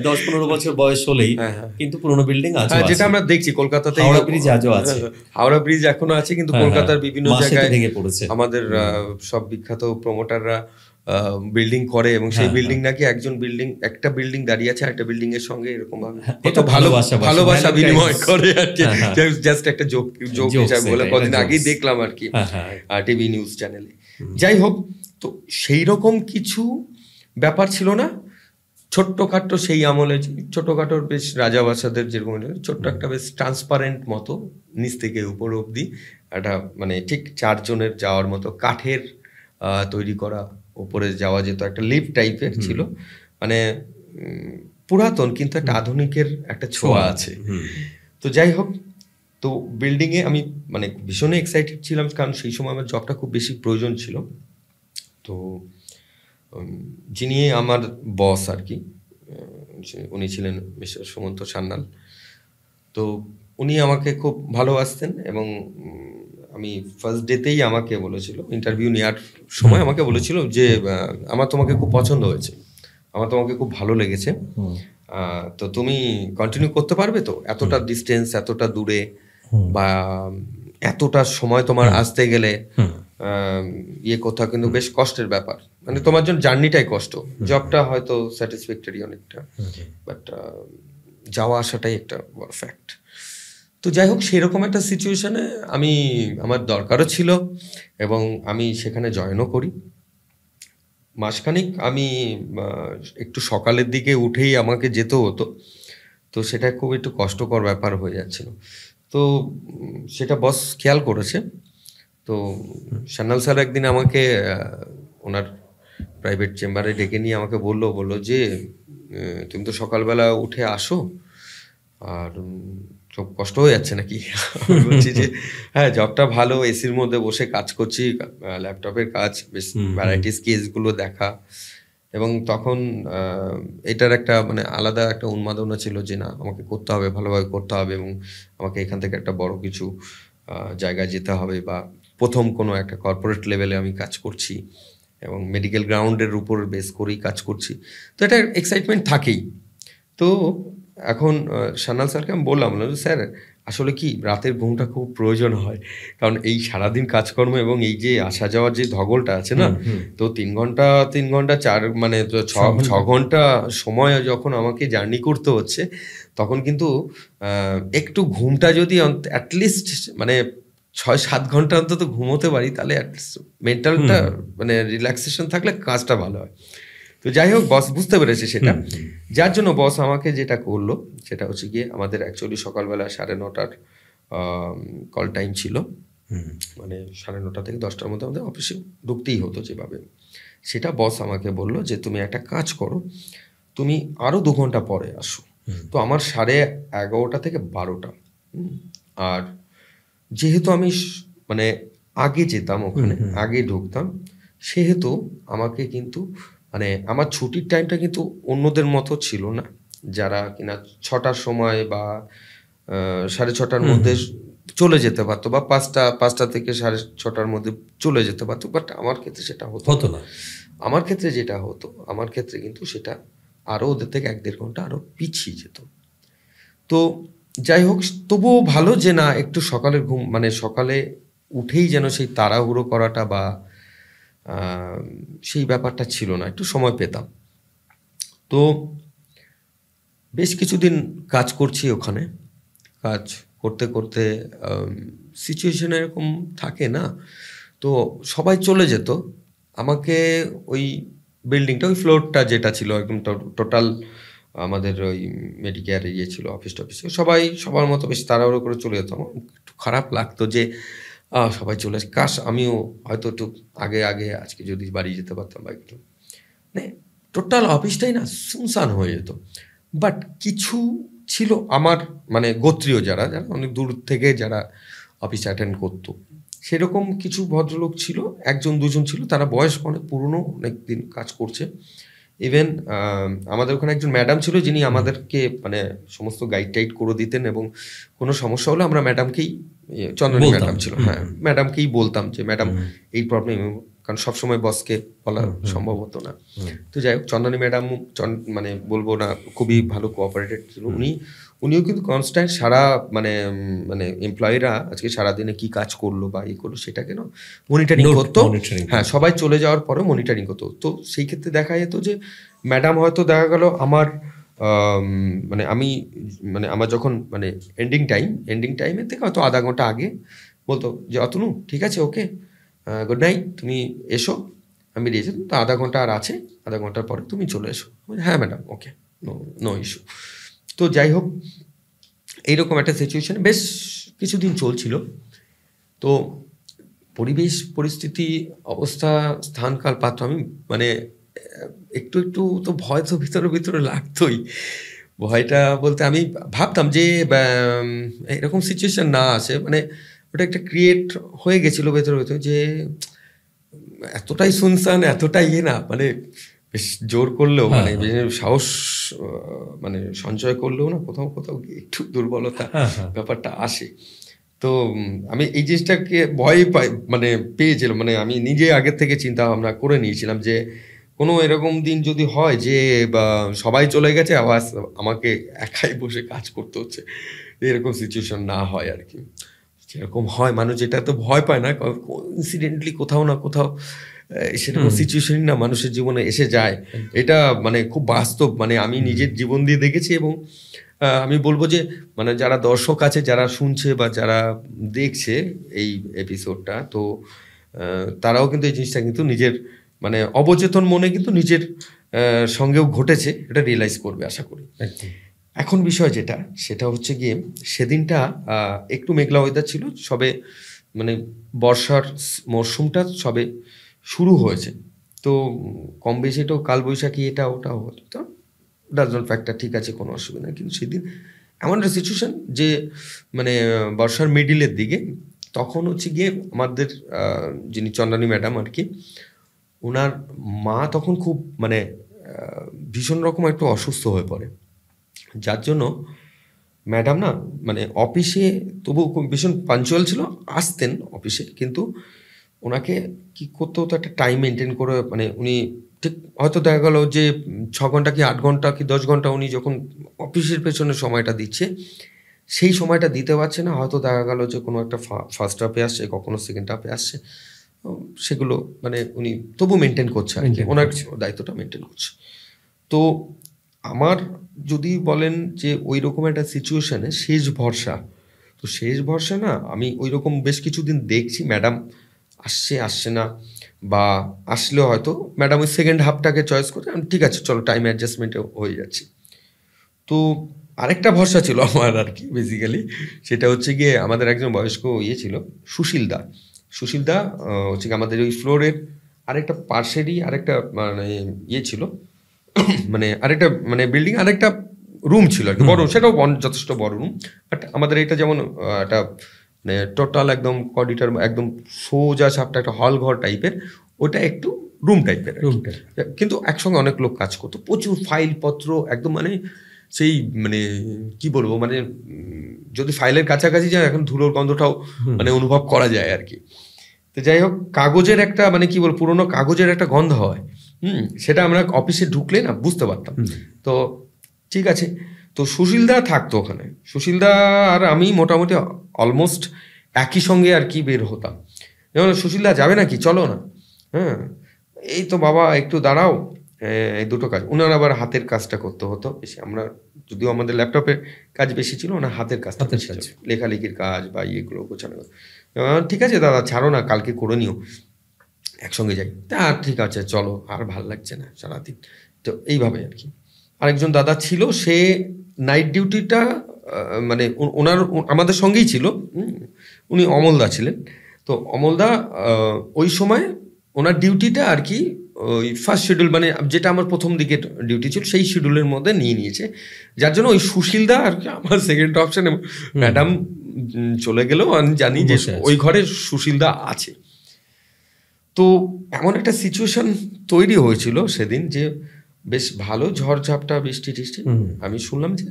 10-15 বছর বয়স হলেই, কিন্তু পুরনো বিল্ডিং আজও আছে, যেটা আমরা দেখছি কলকাতাতে। হাওড়া ব্রিজ আজও আছে, হাওড়া ব্রিজ এখনো আছে, কিন্তু কলকাতার বিভিন্ন জায়গায় ভেঙে পড়েছে। আমাদের সব বিখ্যাত প্রমোটাররা বিল্ডিং করে, এবং সেই বিল্ডিং নাকি একটা বিল্ডিং দাঁড়িয়ে আছে আরেকটা বিল্ডিং এর সঙ্গে এরকম কত ভালোবাসা বিনিময় করে আর কি। জাস্ট একটা জোক হিসাবে বলে কদিন আগেই দেখলাম আর কি টিভি নিউজ চ্যানেলে। যাই হোক, তো সেই রকম কিছু ব্যাপার ছিল না, ছোট্টখাট্টো সেই আমলে ছোটখাটো বেশ রাজাবাসাদের যেরকম ছোট্ট একটা বেশ ট্রান্সপারেন্ট মতো, নিচ থেকে উপর অব্দি একটা মানে ঠিক 4 জনের যাওয়ার মতো কাঠের তৈরি করা, উপরে যাওয়া যেত, একটা লিফট টাইপের ছিল, মানে পুরাতন কিন্তু একটা আধুনিকের একটা ছোঁয়া আছে। তো যাই হোক, তো বিল্ডিংয়ে আমি মানে ভীষণ এক্সাইটেড ছিলাম, কারণ সেই সময় আমার জবটা খুব বেশি প্রয়োজন ছিল। তো যিনি আমার বস আর কি, উনি ছিলেন মিস্টার সুমন্ত সান্যাল। তো উনি আমাকে খুব ভালোবাসতেন, এবং আমি ফার্স্ট ডেতেই আমাকে বলেছিল, ইন্টারভিউ নেওয়ার সময় আমাকে বলেছিল যে আমার তোমাকে খুব পছন্দ হয়েছে, আমার তোমাকে খুব ভালো লেগেছে, তো তুমি কন্টিনিউ করতে পারবে তো, এতটা ডিস্টেন্স, এতটা দূরে, বা এতটা সময় তোমার আসতে গেলে ইয়ে কোথাও কিন্তু বেশ কষ্টের ব্যাপার, মানে তোমার জন্য জার্নিটাই কষ্ট, জবটা হয়তো স্যাটিসফ্যাক্টরি অনেকটা, বাট যাওয়া আসাটাই একটা বড় ফ্যাক্ট। তো যাই হোক, সেরকম একটা সিচুয়েশনে আমার দরকারও ছিল, এবং আমি সেখানে জয়েনও করি। মাসখানিক আমি একটু সকালের দিকে উঠেই আমাকে যেতে হতো, তো সেটা খুব একটু কষ্টকর ব্যাপার হয়ে যাচ্ছিল। তো সেটা বস খেয়াল করেছে। তো সান্যাল স্যার একদিন আমাকে ওনার প্রাইভেট চেম্বারে ডেকে নিয়ে আমাকে বললো যে তুমি তো সকালবেলা উঠে আসো, আর খুব কষ্ট হয়ে যাচ্ছে নাকি? আমি বলছি যে হ্যাঁ, জবটা ভালো, এসির মধ্যে বসে কাজ করছি, ল্যাপটপের কাজ, বেশ ভ্যারাইটিস কেসগুলো দেখা। এবং তখন এটার একটা মানে আলাদা একটা উন্মাদনা ছিল যে না, আমাকে করতে হবে, ভালোভাবে করতে হবে, এবং আমাকে এখান থেকে একটা বড় কিছু জায়গায় যেতে হবে, বা প্রথম কোনো একটা কর্পোরেট লেভেলে আমি কাজ করছি এবং মেডিকেল গ্রাউন্ডের উপর বেস করেই কাজ করছি। তো এটা এক্সাইটমেন্ট থাকেই। তো এখন সান্যাল স্যারকে আমি বললাম যে স্যার আসলে কি রাতের ঘুমটা খুব প্রয়োজন হয়, কারণ এই সারাদিন কাজকর্ম এবং এই যে আসা যাওয়ার যে ধকলটা আছে না, তো 3 ঘন্টা 4 মানে 6 ঘন্টা সময় যখন আমাকে জার্নি করতে হচ্ছে, তখন কিন্তু একটু ঘুমটা যদি অ্যাটলিস্ট মানে 6-7 ঘন্টা অন্তত ঘুমোতে পারি, তাহলে মেন্টালটা মানে রিল্যাক্সেশন থাকলে কাজটা ভালো হয়। তো যাই হোক, বস বুঝতে পেরেছে সেটা, যার জন্য বস আমাকে যেটা করলো সেটা হচ্ছে গিয়ে, আমাদের অ্যাকচুয়ালি সকালবেলা 9:30 কল টাইম ছিল, মানে 9:30 থেকে 10টার মধ্যে আমাদের অফিসে ঢুকতেই হতো যেভাবে। সেটা বস আমাকে বললো যে তুমি একটা কাজ করো, তুমি আরও 2 ঘন্টা পরে আসো। তো আমার 11:30 থেকে 12টা। আর যেহেতু আমি মানে আগে যেতাম ওখানে, আগে ঢুকতাম, সেহেতু আমাকে কিন্তু মানে আমার ছুটির টাইমটা কিন্তু অন্যদের মতো ছিল না, যারা কিনা 6টার সময় বা 6:30টার মধ্যে চলে যেতে পারতো, বা 5টা থেকে 6:30টার মধ্যে চলে যেতে পারতো। বাট আমার ক্ষেত্রে সেটা হতো না। আমার ক্ষেত্রে যেটা হতো, আমার ক্ষেত্রে কিন্তু সেটা আরও ওদের থেকে 1-1.5 ঘন্টা আরও পিছিয়ে যেত। তো যাই হোক, তবুও ভালো যে না, একটু সকালের ঘুম, মানে সকালে উঠেই যেন সেই তাড়াহুড়ো করাটা বা সেই ব্যাপারটা ছিল না, একটু সময় পেতাম। তো বেশ কিছুদিন কাজ করছি ওখানে। কাজ করতে করতে সিচুয়েশন এরকম থাকে না, তো সবাই চলে যেত। আমাকে ওই বিল্ডিংটা, ওই ফ্লোরটা যেটা ছিল একদম টোটাল আমাদের ওই মেডিকেয়ার ইয়ে ছিল, অফিস টফিসে সবাই সবার মতো বেশ তাড়াহুড়ো করে চলে যেত। আমার একটু খারাপ লাগতো যে সবাই চলে আসে, কাশ আমিও হয়তো একটু আগে আগে আজকে যদি বাড়ি যেতে পারতাম, বা একটু মানে টোটাল অফিসটাই না সুনসান হয়ে যেত। বাট কিছু ছিল আমার মানে গোত্রীয় যারা যারা অনেক দূর থেকে যারা অফিস অ্যাটেন্ড করতো, সেরকম কিছু ভদ্রলোক ছিল, 1-2 জন ছিল, তারা বয়স অনেক পুরনো, অনেক দিন কাজ করছে। ইভেন আমাদের ওখানে একজন ম্যাডাম ছিল, যিনি আমাদেরকে মানে সমস্ত গাইড টাইড করে দিতেন, এবং কোনো সমস্যা হলে আমরা ম্যাডামকেই, চন্দনী ম্যাডাম ছিল, হ্যাঁ, ম্যাডামকেই বলতাম যে ম্যাডাম এই প্রবলেম, কারণ সবসময় বসকে বলা সম্ভব হতো না। তো যাই হোক, চন্দনী ম্যাডাম মানে বলবো না, খুবই ভালো কোঅপারেটেড ছিল। উনিও কিন্তু কনস্ট্যান্ট সারা মানে মানে এমপ্লয়িরা আজকে সারাদিনে কি কাজ করলো বা ই করলো সেটাকে না মনিটরিং করতো। হ্যাঁ, সবাই চলে যাওয়ার পরেও মনিটরিং করতো। তো সেই ক্ষেত্রে দেখা যেত যে ম্যাডাম হয়তো দেখা গেল আমার মানে আমি মানে আমার যখন মানে এন্ডিং টাইমের থেকে হয়তো আধা ঘন্টা আগে বলতো যে অতনু ঠিক আছে, ওকে, গুড নাইট, তুমি এসো, আমি বেরিয়ে যেতাম। তো আধা ঘন্টা আর আছে, আধা ঘন্টার পরে তুমি চলে এসো। হ্যাঁ ম্যাডাম, ওকে, নো ইস্যু। তো যাই হোক, এইরকম একটা সিচুয়েশন বেশ কিছুদিন চলছিল। তো পরিবেশ পরিস্থিতি অবস্থা স্থানকাল পাত্র আমি মানে একটু একটু তো ভয় তো ভিতরে লাগতোই। ভয়টা বলতে আমি ভাবতাম যে এরকম সিচুয়েশন না আসে, মানে ওটা একটা ক্রিয়েট হয়ে গেছিলো ভেতরে যে এতটাই শুনশান, এতটাই না, মানে বেশ জোর করলেও মানে সাহস মানে সঞ্চয় করলেও না কোথাও কোথাও একটু দুর্বলতা ব্যাপারটা আসে। তো আমি এই জিনিসটাকে ভয় মানে পেয়েছিলাম, মানে আমি নিজে আগের থেকে চিন্তা ভাবনা করে নিয়েছিলাম যে কোনো এরকম দিন যদি হয় যে বা সবাই চলে গেছে, আবার আমাকে একাই বসে কাজ করতে হচ্ছে, এরকম সিচুয়েশন না হয় আর কি। যেরকম হয় মানুষ যেটা তো ভয় পায় না, ইনসিডেন্টলি কোথাও না কোথাও সেরকম সিচুয়েশনই না মানুষের জীবনে এসে যায়। এটা মানে খুব বাস্তব, মানে আমি নিজের জীবন দিয়ে দেখেছি। এবং আমি বলবো যে মানে যারা দর্শক আছে, যারা শুনছে বা যারা দেখছে এই এপিসোডটা, তো তারাও কিন্তু এই জিনিসটা কিন্তু নিজের মানে অবচেতন মনে কিন্তু নিজের সঙ্গেও ঘটেছে, এটা রিয়েলাইজ করবে আশা করি। এখন বিষয় যেটা, সেটা হচ্ছে গিয়ে সেদিনটা একটু মেঘলা ওয়েদার ছিল, সবে মানে বর্ষার মরশুমটা সবে শুরু হয়েছে। তো কম বেশি তো কালবৈশাখী এটা ওটা হতো, ডাজ নট ফ্যাক্টর, ঠিক আছে কোনো অসুবিধা নেই। কিন্তু সেদিন এমন একটা সিচুয়েশন যে মানে বর্ষার মিডিলের দিকে, তখন হচ্ছে গিয়ে আমাদের যিনি চন্দ্রানী ম্যাডাম আর কি, ওনার মা তখন খুব মানে ভীষণ রকম একটু অসুস্থ হয়ে পড়ে, যার জন্য ম্যাডাম না মানে অফিসে তবু খুব ভীষণ পাঞ্চুয়াল ছিল, আসতেন অফিসে, কিন্তু ওনাকে কি করতে হতো একটা টাইম মেনটেন করে, মানে উনি ঠিক হয়তো দেখা গেল যে 6 ঘন্টা কি 8 ঘন্টা কি 10 ঘন্টা উনি যখন অফিসের পেছনে সময়টা দিচ্ছে, সেই সময়টা দিতে পারছে না, হয়তো দেখা গেল যে কোনো একটা ফার্স্ট হাফে আসছে, কখনো সেকেন্ড হাফে আসছে, সেগুলো মানে উনি তবু মেনটেন করছে আর কি, ওনার দায়িত্বটা মেনটেন করছে। তো আমার যদি বলেন যে ওই রকম একটা সিচুয়েশনে শেষ ভরসা, তো শেষ ভরসা না আমি ওই রকম বেশ কিছুদিন দেখছি ম্যাডাম আসছে না, বা আসলেও হয়তো ম্যাডাম ওই সেকেন্ড হাফটাকে চয়েস করে ঠিক আছে চলো টাইম অ্যাডজাস্টমেন্টে হয়ে যাচ্ছে। তো আরেকটা ভরসা ছিল আমার আর কি বেসিক্যালি, সেটা হচ্ছে গিয়ে আমাদের একজন বয়স্ক ছিল সুশীলদা হচ্ছে গিয়ে আমাদের ওই ফ্লোরের আরেকটা পার্শ্বেরই আরেকটা মানে ছিল, মানে আরেকটা মানে বিল্ডিং আরেকটা রুম ছিল আর কি, বড়, সেটাও যথেষ্ট বড় রুম, বাট আমাদের এটা যেমন একটা মানে টোটাল একদম করিডর একদম সোজা সাপটা একটা হল ঘর টাইপের, ওটা একটু রুম টাইপের, কিন্তু একসঙ্গে অনেক লোক কাজ করতো, প্রচুর ফাইল পত্র একদম মানে সেই মানে কি বলবো মানে যদি ফাইলের কাছাকাছি যায় এখন ধুলোর গন্ধটাও মানে অনুভব করা যায় আর কি। তো যাই হোক, কাগজের একটা মানে কি বল পুরোনো কাগজের একটা গন্ধ হয়, সেটা আমরা অফিসে ঢুকলে না বুঝতে পারতাম। তো ঠিক আছে, তো সুশীলদা থাকতো ওখানে, সুশীলদা আর আমি মোটামুটি অলমোস্ট একই সঙ্গে আর কি বের হতাম, যেমন সুশীলদা যাবে নাকি চলো না, হ্যাঁ এই তো বাবা একটু দাঁড়াও, এই দুটো কাজ, ওনার আবার হাতের কাজটা করতে হতো বেশি, আমরা যদিও আমাদের ল্যাপটপের কাজ বেশি ছিল, ওনার হাতের কাজটা বেশি ছিল, লেখালেখির কাজ বা ইয়েগুলো গোছানো। ঠিক আছে দাদা ছাড়ো না, কালকে করে নিও, একসঙ্গে যাই, তা ঠিক আছে চলো, আর ভাল লাগছে না সারাদিন, তো এইভাবে আর কি। আরেকজন দাদা ছিল, সে নাইট ডিউটিটা মানে ওনার আমাদের সঙ্গেই ছিল, উনি অমলদা ছিলেন। তো অমলদা ওই সময় ওনার ডিউটিটা আর কি ওই ফার্স্ট শিডিউল মানে যেটা আমার প্রথম দিকে ডিউটি ছিল সেই শিডিউলের মধ্যে নিয়েছে, যার জন্য ওই সুশীলদা আর কি আমার সেকেন্ড অপশন, ম্যাডাম চলে গেলেও আমি জানি যে ওই ঘরে সুশীলদা আছে। তো এমন একটা সিচুয়েশন তৈরি হয়েছিল সেদিন যে বেশ ভালো ঝড়ঝাপটা বৃষ্টি টিষ্টি, আমি শুনলাম যে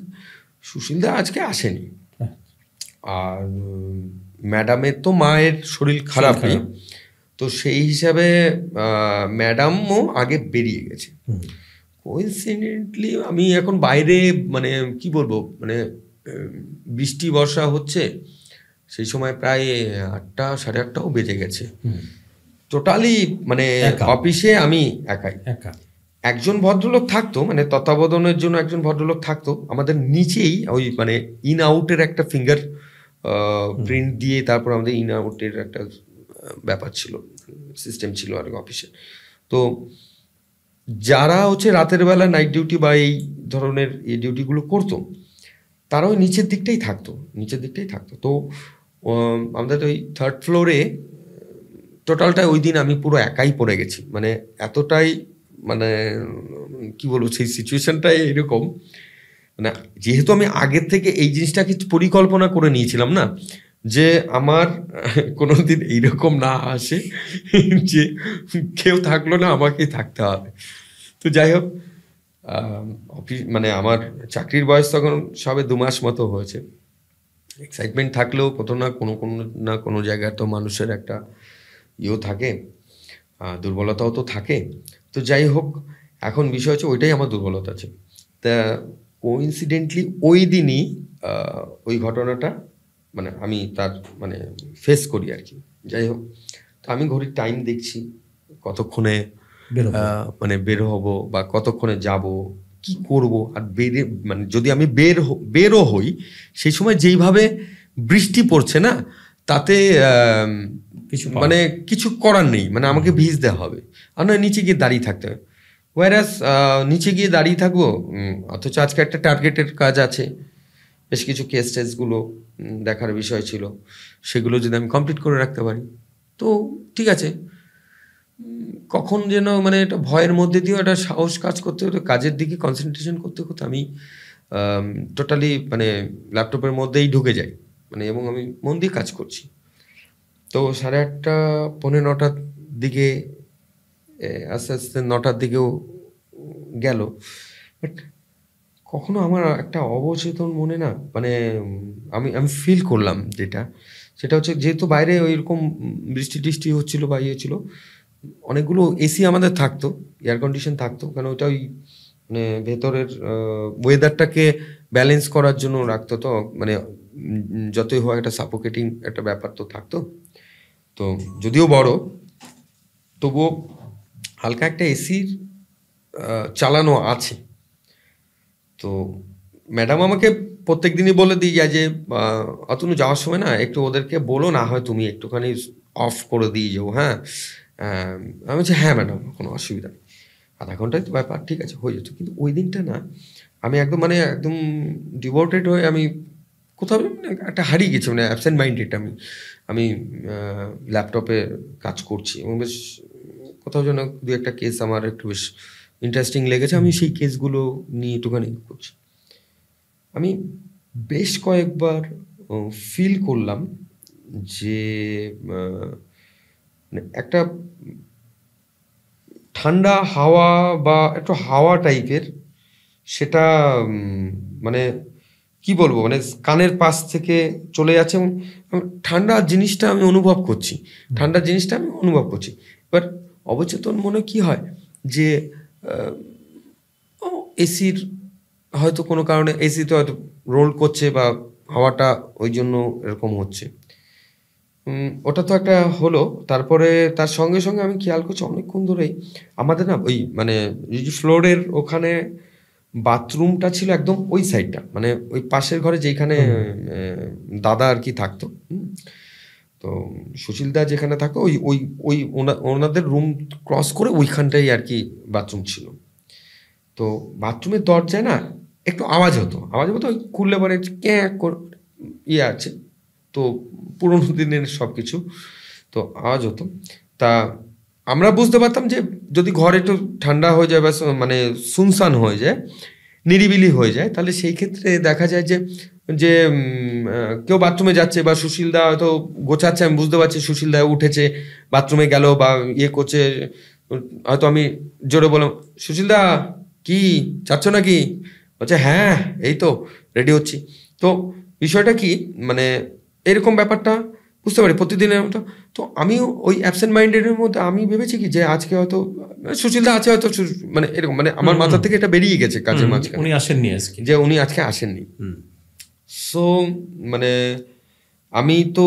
সুশীলদা আজকে আসেনি, আর ম্যাডামের তো মায়ের শরীর খারাপই, তো সেই হিসাবে ম্যাডামও আগে বেরিয়ে গেছে। কোইন্সিডেন্টলি আমি এখন বাইরে মানে কি বলবো মানে বৃষ্টি বর্ষা হচ্ছে, সেই সময় প্রায় 8টা 8:30টাও বেজে গেছে, টোটালি মানে অফিসে আমি একাই। একজন ভদ্রলোক থাকতো মানে তত্ত্বাবধানের জন্য একজন ভদ্রলোক থাকতো আমাদের নিচেই, ওই মানে ইন আউটের একটা ফিঙ্গার প্রিন্ট দিয়ে তারপর আমাদের ইন আউটের একটা ব্যাপার ছিল, সিস্টেম ছিল আর অফিসে। তো যারা হচ্ছে রাতের বেলা নাইট ডিউটি বা এই ধরনের এই ডিউটিগুলো করতো তারা ওই নিচের দিকটাই থাকতো। তো আমাদের ওই 3rd ফ্লোরে টোটালটা ওই দিন আমি পুরো একাই পড়ে গেছি, মানে এতটাই মানে কি বলবো সেই সিচুয়েশনটাই এরকম, মানে যেহেতু আমি আগের থেকে এই জিনিসটাকে পরিকল্পনা করে নিয়েছিলাম না যে আমার কোনোদিন এইরকম না আসে যে কেউ থাকলো না আমাকেই থাকতে হবে। তো যাই হোক, অফিস মানে আমার চাকরির বয়স তখন সবে 2 মাস মতো হয়েছে, এক্সাইটমেন্ট থাকলেও কোথাও না কোনো জায়গায় তো মানুষের একটা ইয়েও থাকে, দুর্বলতাও তো থাকে। তো যাই হোক, এখন বিষয় হচ্ছে ওইটাই আমার দুর্বলতা আছে। তা কোইন্সিডেন্টলি ওই দিনই ওই ঘটনাটা মানে আমি তার মানে ফেস করি আর কি। যাই হোক, তো আমি ঘড়ির টাইম দেখছি কতক্ষণে মানে বের হব বা কতক্ষণে যাব, কি করব, আর মানে যদি আমি বেরও হই সেই সময় যেইভাবে বৃষ্টি পড়ছে না তাতে মানে কিছু করার নেই, মানে আমাকে ভিজতে হবে, আর নয় নিচে গিয়ে দাঁড়িয়ে থাকতে হবে। ওয়ারাস নিচে গিয়ে দাঁড়িয়ে থাকবো, অথচ আজকে একটা টার্গেটের কাজ আছে, বেশ কিছু কেস টেসগুলো দেখার বিষয় ছিল, সেগুলো যদি আমি কমপ্লিট করে রাখতে পারি তো ঠিক আছে। কখন যেন মানে একটা ভয়ের মধ্যে দিয়েও একটা সাহস কাজ করতে হতো, কাজের দিকে কনসেন্ট্রেশন করতে করতে আমি টোটালি মানে ল্যাপটপের মধ্যেই ঢুকে যাই, মানে এবং আমি মন দিয়ে কাজ করছি। তো 8:30 পৌনে 9টার দিকে আস্তে আস্তে 9টার দিকেও গেল, বাট কখনো আমার একটা অবচেতন মনে না মানে আমি আমি ফিল করলাম যেটা, সেটা হচ্ছে যেহেতু বাইরে ওইরকম বৃষ্টি টিষ্টি হচ্ছিল বা ইয়ে ছিল, অনেকগুলো এসি আমাদের থাকতো, এয়ার কন্ডিশন থাকতো, কারণ ওইটা ওই মানে ভেতরের ওয়েদারটাকে ব্যালেন্স করার জন্য রাখতো। তো মানে যতই হয় একটা সাফোকেটিং একটা ব্যাপার তো থাকতো। তো যদিও বড়, তবুও হালকা একটা এসির চালানো আছে। তো ম্যাডাম আমাকে প্রত্যেক দিনই বলে দিয়ে যায় যে অতনু যাওয়ার সময় না একটু ওদেরকে বলো, না হয় তুমি একটুখানি অফ করে দিয়ে যাও। হ্যাঁ, আমি বলছি হ্যাঁ ম্যাডাম, কোনো অসুবিধা নেই, আধা ঘন্টায় তো ব্যাপার, ঠিক আছে হয়ে যেত। কিন্তু ওই দিনটা না আমি একদম মানে একদম ডিভোটেড হয়ে আমি কোথাও একটা হারিয়ে গেছি, মানে অ্যাবসেন্ট মাইন্ডেড। আমি ল্যাপটপে কাজ করছি এবং বেশ কোথাও যেন দু একটা কেস আমার একটু বেশ ইন্টারেস্টিং লেগেছে, আমি সেই কেসগুলো নিয়ে একটুখানি করছি। আমি বেশ কয়েকবার ফিল করলাম যে মানে একটা ঠান্ডা হাওয়া বা একটু হাওয়া টাইপের, সেটা মানে কি বলবো, মানে কানের পাশ থেকে চলে যাচ্ছে এবং ঠান্ডা জিনিসটা আমি অনুভব করছি, ঠান্ডা জিনিসটা আমি অনুভব করছি। এবার অবচেতন মনে কি হয় যে এসির হয়তো কোনো কারণে এসিতে হয়তো রোল করছে বা হাওয়াটা ওই জন্য এরকম হচ্ছে, ওটা তো একটা হলো। তারপরে তার সঙ্গে সঙ্গে আমি খেয়াল করছি অনেকক্ষণ ধরেই আমাদের না ওই মানে ফ্লোরের ওখানে বাথরুমটা ছিল একদম ওই সাইডটা, মানে ওই পাশের ঘরে যেখানে দাদা আর কি থাকতো। তো সুশীলদা যেখানে থাকতো ওই ওই ওই ওনাদের রুম ক্রস করে ওইখানটাই আর কি বাথরুম ছিল। তো বাথরুমের দরজায় না একটু আওয়াজ হতো ওই খুললে পরে ক্যাঁ ইয়ে আছে তো, পুরোনো দিনের সব কিছু, তো আওয়াজ হতো। তা আমরা বুঝতে পারতাম যে যদি ঘর একটু ঠান্ডা হয়ে যায় বা মানে সুনসান হয়ে যায়, নিরিবিলি হয়ে যায়, তাহলে সেই ক্ষেত্রে দেখা যায় যে যে কেউ বাথরুমে যাচ্ছে বা সুশীলদা হয়তো গোছাচ্ছে, আমি বুঝতে পারছি সুশীলদা উঠেছে বাথরুমে গেল বা ইয়ে করছে, হয়তো আমি জোরে বললাম সুশীলদা কি যাচ্ছ নাকি, বলছে হ্যাঁ এই তো রেডি হচ্ছি। তো বিষয়টা কি মানে এরকম ব্যাপারটা বুঝতে পারি প্রতিদিনের মতো। তো আমিও ওই অ্যাবসেন্ট মাইন্ডেডের মধ্যে আমি ভেবেছি কি যে আজকে হয়তো সুশীলদা আছে, হয়তো মানে এরকম মানে আমার মাথা থেকে এটা বেরিয়ে গেছে কাজের মাঝখানে, উনি আসেননি আজকে, যে উনি আজকে আসেননি। সো মানে আমি তো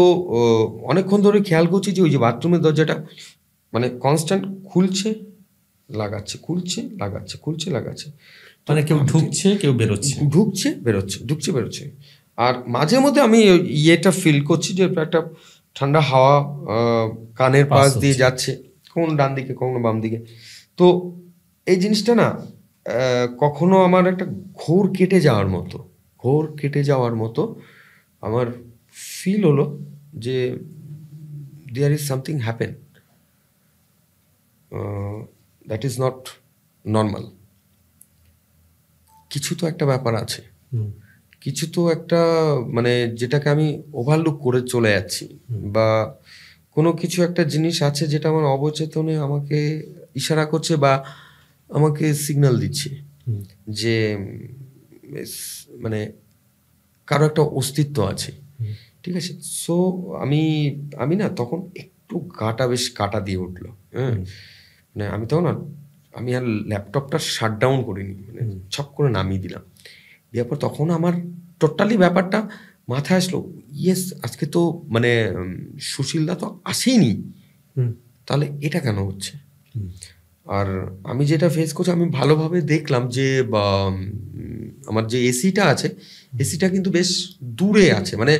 অনেকক্ষণ ধরে খেয়াল করছি যে ওই যে বাথরুমের দরজাটা মানে কনস্ট্যান্ট খুলছে লাগাচ্ছে, খুলছে লাগাচ্ছে, খুলছে লাগাচ্ছে, মানে কেউ ঢুকছে কেউ বেরোচ্ছে, ঢুকছে বেরোচ্ছে, ঢুকছে বেরোচ্ছে। আর মাঝে মধ্যে আমি ইয়েটা ফিল করছি যে একটা ঠান্ডা হাওয়া কানের পাশ দিয়ে যাচ্ছে, কখনো ডান দিকে কখনো বাম দিকে। তো এই জিনিসটা না কখনো আমার একটা ঘোর কেটে যাওয়ার মতো আমার ফিল হলো যে there is something happen, that is not normal. কিছু তো একটা ব্যাপার আছে, কিছু তো একটা মানে যেটাকে আমি ওভারলুক করে চলে যাচ্ছি, বা কোনো কিছু একটা জিনিস আছে যেটা আমার অবচেতনে আমাকে ইশারা করছে বা আমাকে সিগন্যাল দিচ্ছে যে মানে কারো একটা অস্তিত্ব আছে, ঠিক আছে। সো আমি না তখন একটু গাটা বেশ কাটা দিয়ে উঠলো। হ্যাঁ, মানে আমি তখন না আমি আর ল্যাপটপটা শাট ডাউন করিনি, মানে ছক করে নামিয়ে দিলাম। দেওয়ার পর তখন আমার টোটালি ব্যাপারটা মাথায় আসলো, ইয়েস আজকে তো মানে সুশীলদা তো আসেনি, তাহলে এটা কেন হচ্ছে। আর আমি যেটা ফেস করছি আমি ভালোভাবে দেখলাম যে আমার যে এসিটা আছে, এসিটা কিন্তু বেশ দূরে আছে, মানে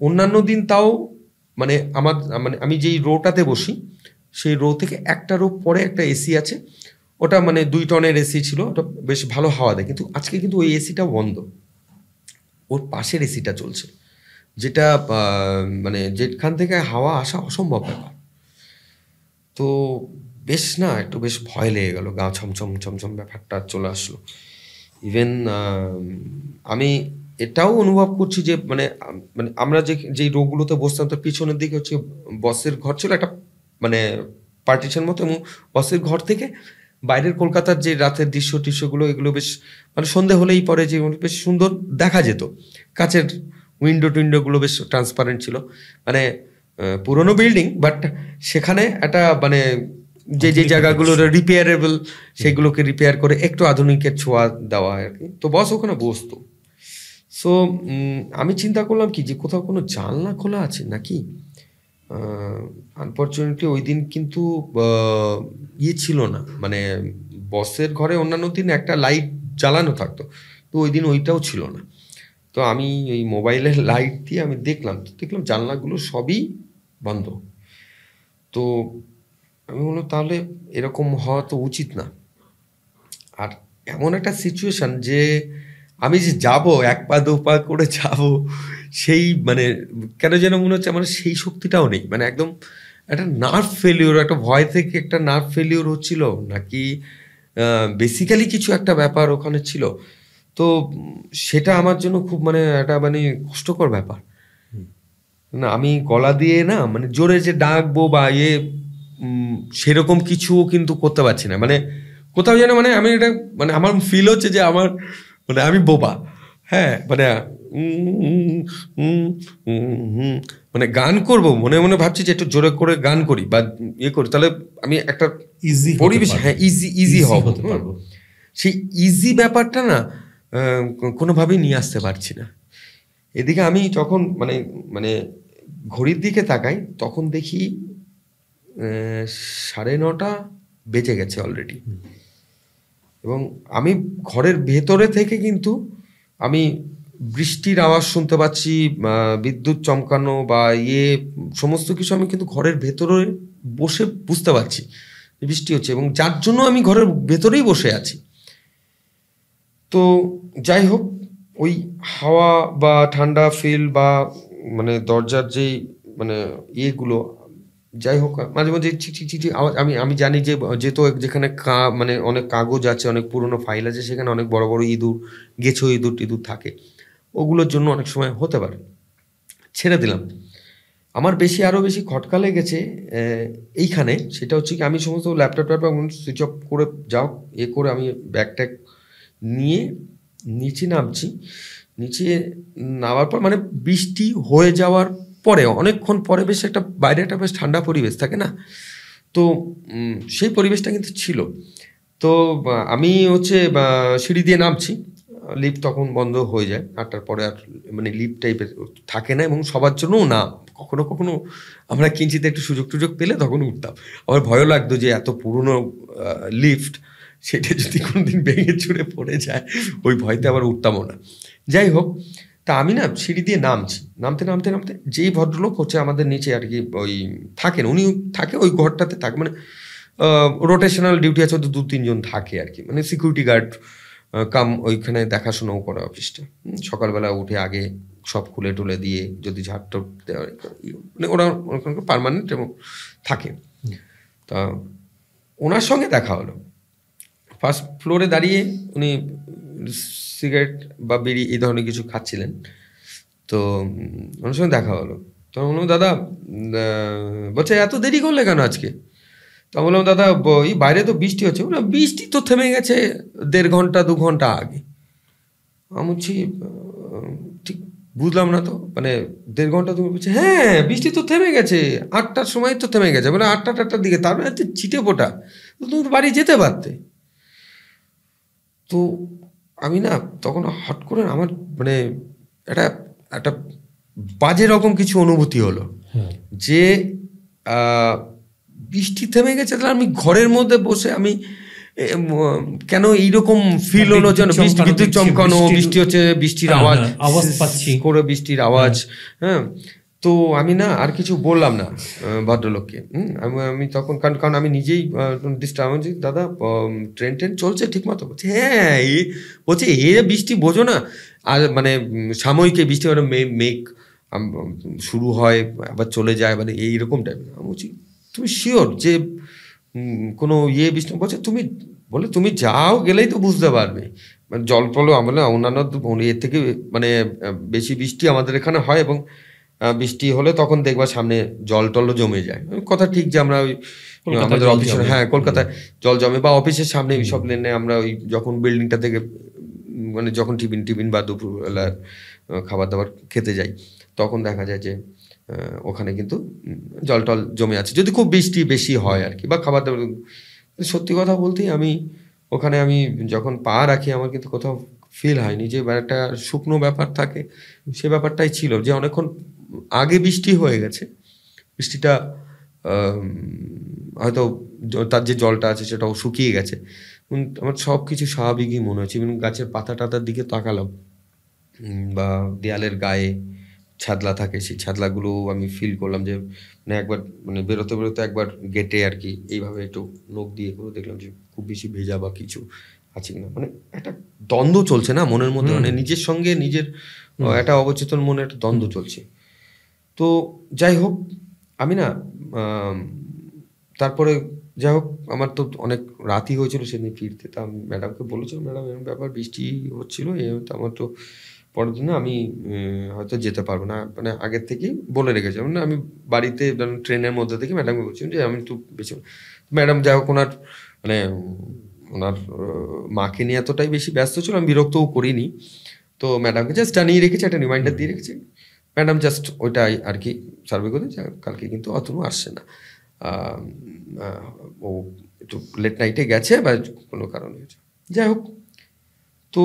অন্যান্য দিন তাও মানে আমার মানে আমি যেই রোটাতে বসি সেই রো থেকে একটা রো পরে একটা এসি আছে, ওটা মানে 2 টনের এসি ছিল, ওটা বেশ ভালো হাওয়া দেয়। কিন্তু আজকে কিন্তু ওই এসিটা বন্ধ, ওর পাশের এসিটা চলছে, যেটা মানে যেখান থেকে হাওয়া আসা অসম্ভব ব্যাপার। তো বেশ না একটু বেশ ভয় লেগে গেল, গা ছমছম ছমছম ব্যাপারটা চলে আসলো। ইভেন আমি এটাও অনুভব করছি যে মানে মানে আমরা যেই রোগগুলোতে বসতাম তার পিছনের দিকে হচ্ছে বসের ঘর ছিল একটা, মানে পার্টিশন মতো, এবং বসের ঘর থেকে বাইরের কলকাতার যে রাতের দৃশ্যগুলো এগুলো বেশ মানে সন্ধে হলেই পরে যে বেশ সুন্দর দেখা যেত। কাচের উইন্ডোগুলো বেশ ট্রান্সপারেন্ট ছিল, মানে পুরনো বিল্ডিং, বাট সেখানে একটা মানে যে জায়গাগুলো রিপেয়ারেবল সেগুলোকে রিপেয়ার করে একটু আধুনিকের ছোঁয়া দেওয়া আর কি। তো বস ওখানে বসতো। সো আমি চিন্তা করলাম কি যে কোথাও কোনো জানলা খোলা আছে নাকি। আনফর্চুনেটলি ওই দিন কিন্তু ইয়ে ছিল না, মানে বসের ঘরে অন্যান্য দিন একটা লাইট জ্বালানো থাকতো, তো ওই দিন ওইটাও ছিল না। তো আমি এই মোবাইলের লাইট দিয়ে আমি দেখলাম জানলাগুলো সবই বন্ধ। তো আমি বললাম তাহলে এরকম হওয়া তো উচিত না। আর এমন একটা সিচুয়েশন যে আমি যে যাব 1 পা 2 পা করে যাব, সেই মানে কেন যেন মনে হচ্ছে আমার সেই শক্তিটাও নেই, মানে একদম একটা নার্ভ ফেলিওর, একটা ভয় থেকে একটা নার্ভ ফেলিওর হচ্ছিল নাকি বেসিক্যালি কিছু একটা ব্যাপার ওখানে ছিল। তো সেটা আমার জন্য খুব মানে একটা মানে কষ্টকর ব্যাপার। না আমি গলা দিয়ে না মানে জোরে যে ডাকবো বা সেরকম কিছুও কিন্তু করতে পারছি না, মানে কোথাও যেন মানে আমি এটা মানে আমার ফিল হচ্ছে যে আমার মানে আমি বোবা। হ্যাঁ মানে মানে গান করব মনে মনে ভাবছি যে একটু জোরে করে গান করি বা ইয়ে করি, তাহলে আমি একটা ইজি পরিবেশ, হ্যাঁ ইজি হতে পারবো। সেই ইজি ব্যাপারটা না কোনোভাবেই নিয়ে আসতে পারছি না। এদিকে আমি যখন মানে মানে ঘড়ির দিকে তাকাই তখন দেখি 9:30 বেজে গেছে অলরেডি, এবং আমি ঘরের ভেতরে থেকে কিন্তু আমি বৃষ্টির আওয়াজ শুনতে পাচ্ছি, বিদ্যুৎ চমকানো বা সমস্ত কিছু আমি কিন্তু ঘরের ভেতরে বসে বুঝতে পারছি বৃষ্টি হচ্ছে, এবং যার জন্য আমি ঘরের ভেতরেই বসে আছি। তো যাই হোক, ওই হাওয়া বা ঠান্ডা ফিল বা মানে দরজার যেই মানে ইয়েগুলো, যাই হোক মাঝে মাঝে চিচি আওয়াজ, আমি জানি যে যেহেতু যেখানে মানে অনেক কাগজ আছে, অনেক পুরনো ফাইল আছে, সেখানে অনেক বড় বড় ইঁদুর টিঁদুর থাকে, ওগুলোর জন্য অনেক সময় হতে পারে। ছেড়ে দিলাম। আমার আরও বেশি খটকা লেগেছে এইখানে, সেটা হচ্ছে কি আমি সমস্ত ল্যাপটপ সুইচ অফ করে করে আমি ব্যাগ ট্যাগ নিয়ে নিচে নামছি। নিচে নামার পর মানে বৃষ্টি হয়ে যাওয়ার পরে অনেকক্ষণ পরে বেশ একটা বাইরে একটা বেশ ঠান্ডা পরিবেশ থাকে না, তো সেই পরিবেশটা কিন্তু ছিল। তো আমি হচ্ছে সিঁড়ি দিয়ে নামছি, লিফট তখন বন্ধ হয়ে যায় 8টার পরে, আর মানে লিফট টাইপের থাকে না, এবং সবার জন্যও না। কখনো কখনো আমরা কিঞ্চিত একটু সুযোগ পেলে তখন উঠতাম। আমার ভয়ও লাগতো যে এত পুরনো লিফট, সেটা যদি কোনোদিন ভেঙে চুরে পড়ে যায়, ওই ভয়তে আবার উঠতামও না। যাই হোক, তা আমি না সিঁড়ি দিয়ে নামতে যেই ভদ্রলোক হচ্ছে আমাদের নিচে আর কি ওই থাকেন, উনি থাকে ওই ঘরটাতে থাকে, মানে রোটেশনাল ডিউটি আছে, 2-3 জন থাকে আর কি, মানে সিকিউরিটি গার্ড কাম ওইখানে দেখাশোনাও করে অফিসটা। সকালবেলা উঠে আগে সব খুলে টুলে দিয়ে যদি ঝাড়টা দেওয়া, মানে ওরা ওখানকার পার্মানেন্ট এবং থাকে। তা ওনার সঙ্গে দেখা হলো, ফার্স্ট ফ্লোরে দাঁড়িয়ে উনি সিগারেট বা বিড়ি এই ধরনের কিছু খাচ্ছিলেন। তো ওনার সঙ্গে দেখা হলো, তখন বললাম দাদা, বলছে এত দেরি করলে কেন আজকে? তা বললাম দাদা এই বাইরে তো বৃষ্টি হচ্ছে। বললাম বৃষ্টি তো থেমে গেছে 1.5 ঘন্টা 2 ঘন্টা আগে। আমি বলছি ঠিক বুঝলাম না তো, মানে 1.5 ঘন্টা তুমি বলছে হ্যাঁ বৃষ্টি তো থেমে গেছে, 8টার সময় তো থেমে গেছে, মানে 8টার দিকে, তারপরে এত ছিটে ফোটা, তুমি বাড়ি যেতে পারতে। তো আমি না তখন হট করে আমার মানে একটা বাজে রকম কিছু অনুভূতি হলো যে বৃষ্টি থেমে গেছে, তাহলে আমি ঘরের মধ্যে বসে আমি কেন এইরকম ফিল হলো যেন বিদ্যুৎ চমকানো, বৃষ্টি হচ্ছে, বৃষ্টির আওয়াজ পাচ্ছি করে, বৃষ্টির আওয়াজ। হ্যাঁ, তো আমি না আর কিছু বললাম না ভদ্রলোককে। আমি তখন কারণ আমি নিজেই ডিস্টার্ব হচ্ছি, দাদা ট্রেন চলছে ঠিক মতো? বলছে হ্যাঁ, বলছে বৃষ্টি বোঝো না, আর মানে সাময়িক বৃষ্টি মানে মেঘ শুরু হয় আবার চলে যায়, মানে এইরকম টাইপের। আমি বলছি তুমি শিওর যে কোনো বৃষ্টি বলছে তুমি বলে তুমি যাও গেলেই তো বুঝতে পারবে, মানে জল টলও আমরা অন্যান্য এর থেকে মানে বেশি বৃষ্টি আমাদের এখানে হয়, এবং বৃষ্টি হলে তখন দেখবা সামনে জল টলও জমে যায়। কথা ঠিক যে আমরা ওই কলকাতায় আমাদের জল অফিসের, জমে। হ্যাঁ কলকাতায় জল জমে, বা অফিসের সামনে সব লেনে আমরা ওই যখন বিল্ডিংটা থেকে মানে যখন টিফিন বা দুপুরবেলা খাবার দাবার খেতে যাই, তখন দেখা যায় যে ওখানে কিন্তু জল টল জমে আছে, যদি খুব বৃষ্টি বেশি হয় আর কি, বা খাবার দাবার। সত্যি কথা বলতেই আমি ওখানে আমি যখন পা রাখি আমার কিন্তু কোথাও ফিল হয়নি যে একটা শুকনো ব্যাপার থাকে, সে ব্যাপারটাই ছিল যে অনেকক্ষণ আগে বৃষ্টি হয়ে গেছে, বৃষ্টিটা হয়তো তার যে জলটা আছে সেটাও শুকিয়ে গেছে, আমার সব কিছু স্বাভাবিকই মনে হচ্ছে। এবং গাছের পাতা টাতার দিকে তাকালাম, বা দেয়ালের গায়ে ছাদলা থাকে, সেই ছাদলাগুলো আমি ফিল করলাম যে মানে একবার মানে বেরোতে বেরোতে একবার গেটে আর কি এইভাবে একটু নখ দিয়ে করে দেখলাম যে খুব বেশি ভেজা বা কিছু আছে কিনা, মানে একটা দ্বন্দ্ব চলছে না মনের মধ্যে, মানে নিজের সঙ্গে নিজের একটা অবচেতন মনে একটা দ্বন্দ্ব চলছে। তো যাই হোক আমি না তারপরে যাই হোক আমার তো অনেক রাতই হয়েছিল সেদিন ফিরতে, তা আমি ম্যাডামকে বলেছিলাম ম্যাডাম এরকম ব্যাপার, বৃষ্টি হচ্ছিল তো আমার তো পরের দিন আমি হয়তো যেতে পারবো না, মানে আগের থেকেই বলে রেখেছিলাম না, আমি বাড়িতে ট্রেনের মধ্যে থেকে ম্যাডামকে বলছিলাম যে আমি একটু বেশি, ম্যাডাম যাই হোক ওনার মানে ওনার মাকে নিয়ে এতটাই বেশি ব্যস্ত ছিল, আমি বিরক্তও করিনি, তো ম্যাডামকে জাস্ট জানিয়ে রেখেছি, একটা রিমাইন্ডার দিয়ে রেখেছি, ম্যাডাম জাস্ট ওইটাই আর কি সার্ভে করে কালকে কিন্তু অতনু আসছে না, ও একটু লেট নাইটে গেছে বা কোনো কারণে। যাই হোক তো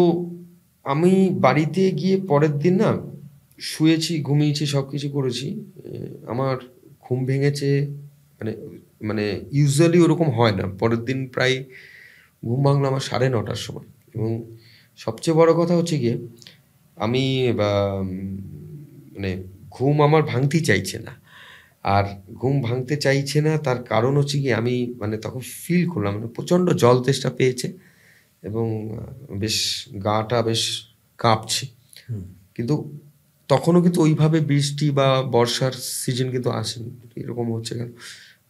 আমি বাড়িতে গিয়ে পরের দিন না শুয়েছি, ঘুমিয়েছি, সব কিছু করেছি, আমার ঘুম ভেঙেছে মানে মানে ইউজুয়ালি ওরকম হয় না, পরের দিন প্রায় ঘুম ভাঙলো আমার 9:30টার সময়। এবং সবচেয়ে বড় কথা হচ্ছে গিয়ে আমি মানে ঘুম আমার ভাঙতেই চাইছে না, আর ঘুম ভাঙতে চাইছে না তার কারণ হচ্ছে কি আমি মানে তখন ফিল করলাম মানে প্রচণ্ড জল তেষ্টা পেয়েছে, এবং বেশ গাটা বেশ কাঁপছে, কিন্তু তখনও কিন্তু ওইভাবে বৃষ্টি বা বর্ষার সিজন কিন্তু আসেনি, এরকম হচ্ছে কেন।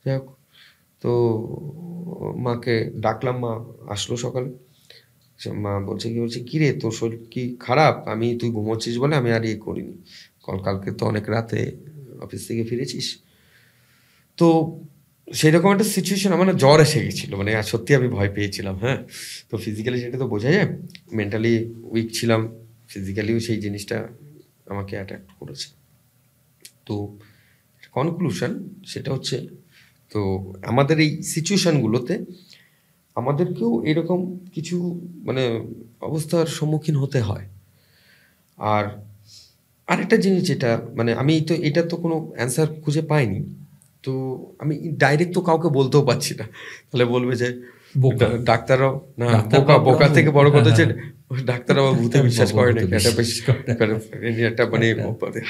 যাই হোক তো মাকে ডাকলাম, মা আসলো সকালে, মা বলছে কি রে তোর শরীর কি খারাপ, আমি তুই ঘুমোচ্ছিস বলে আমি আর ইয়ে করিনি, কালকে তো অনেক রাতে অফিস থেকে ফিরেছিস। তো সেই রকম একটা সিচুয়েশন, আমার না জ্বর এসে গেছিলো, মানে সত্যি আমি ভয় পেয়েছিলাম। হ্যাঁ, তো ফিজিক্যালি সেটা তো বোঝা যায়, মেন্টালি উইক ছিলাম, ফিজিক্যালিও সেই জিনিসটা আমাকে অ্যাট্যাক্ট করেছে। তো কনক্লুশন সেটা হচ্ছে, তো আমাদের এই সিচুয়েশানগুলোতে আমাদেরকেও এরকম কিছু মানে অবস্থার সম্মুখীন হতে হয়। আর আরেকটা জিনিস যেটা মানে আমি তো এটা তো কোনো অ্যান্সার খুঁজে পাইনি, তো আমি ডাইরেক্ট তো কাউকে বলতেও পারছি না, তাহলে বলবে যে বোকা। ডাক্তাররাও না, ডাক্তার বোকা বাবুরাও বোকা থেকে বড় কথা হচ্ছে হ্যাঁ, ডাক্তাররাও ভূতে বিশ্বাস করে না, এটা বেশ একটা মানে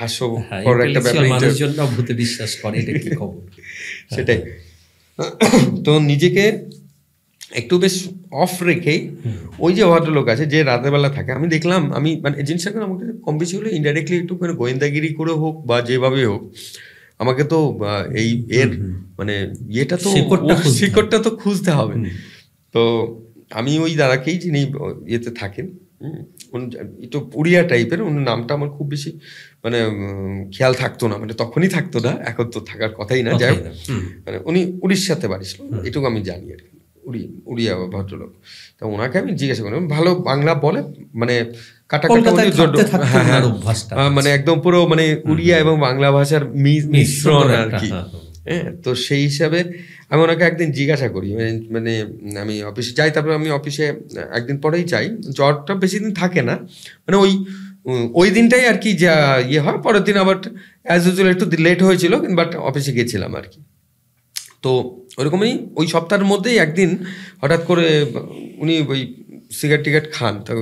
হাস্যকর একটা ব্যাপার, মানুষজনরাও ভূতে বিশ্বাস করে, এটা কি খবর? সেটাই। তো নিজেকে একটু বেশ অফ রেখেই ওই যে ভদ্রলোক আছে যে রাতের বেলা থাকে, আমি দেখলাম আমি মানে জিনিসটা আমাকে কম বেশি হলে ইনডাইরেক্টলি একটু মানে গোয়েন্দাগিরি করে হোক বা যেভাবে হোক আমাকে তো এই এর মানে ইয়েটা তো শিকড়টা তো খুঁজতে হবে। তো আমি ওই দাদাকেই যিনি ইয়েতে থাকেন, একটু উড়িয়া টাইপের, ওনার নামটা আমার খুব বেশি মানে খেয়াল থাকতো না, মানে তখনই থাকতো না, এখন তো থাকার কথাই না। যাই হোক মানে উনি উড়িষ্যাতে বাড়ি ছিল, এটুকু আমি জানি আর কি, উড়িয়া ভদ্রলোক। তা ওনাকে আমি জিজ্ঞাসা করলাম, ভালো বাংলা বলে মানে মানে একদম পুরো মানে উড়িয়া এবং বাংলা ভাষার মিশ্রণ আর কি। হ্যাঁ, তো সেই হিসাবে আমি ওনাকে একদিন জিজ্ঞাসা করি, মানে আমি অফিসে যাই, তারপরে আমি অফিসে একদিন পরেই যাই, জ্বরটা বেশি দিন থাকে না, মানে ওই দিনটাই আর কি যা ইয়ে হয়, পরের দিন আবার অ্যাজ ইউজুয়াল একটু লেট হয়েছিল, বাট অফিসে গেছিলাম আর কি। তো ওরকমই ওই সপ্তাহের মধ্যেই একদিন হঠাৎ করে উনি ওই সিগারেট খান, তো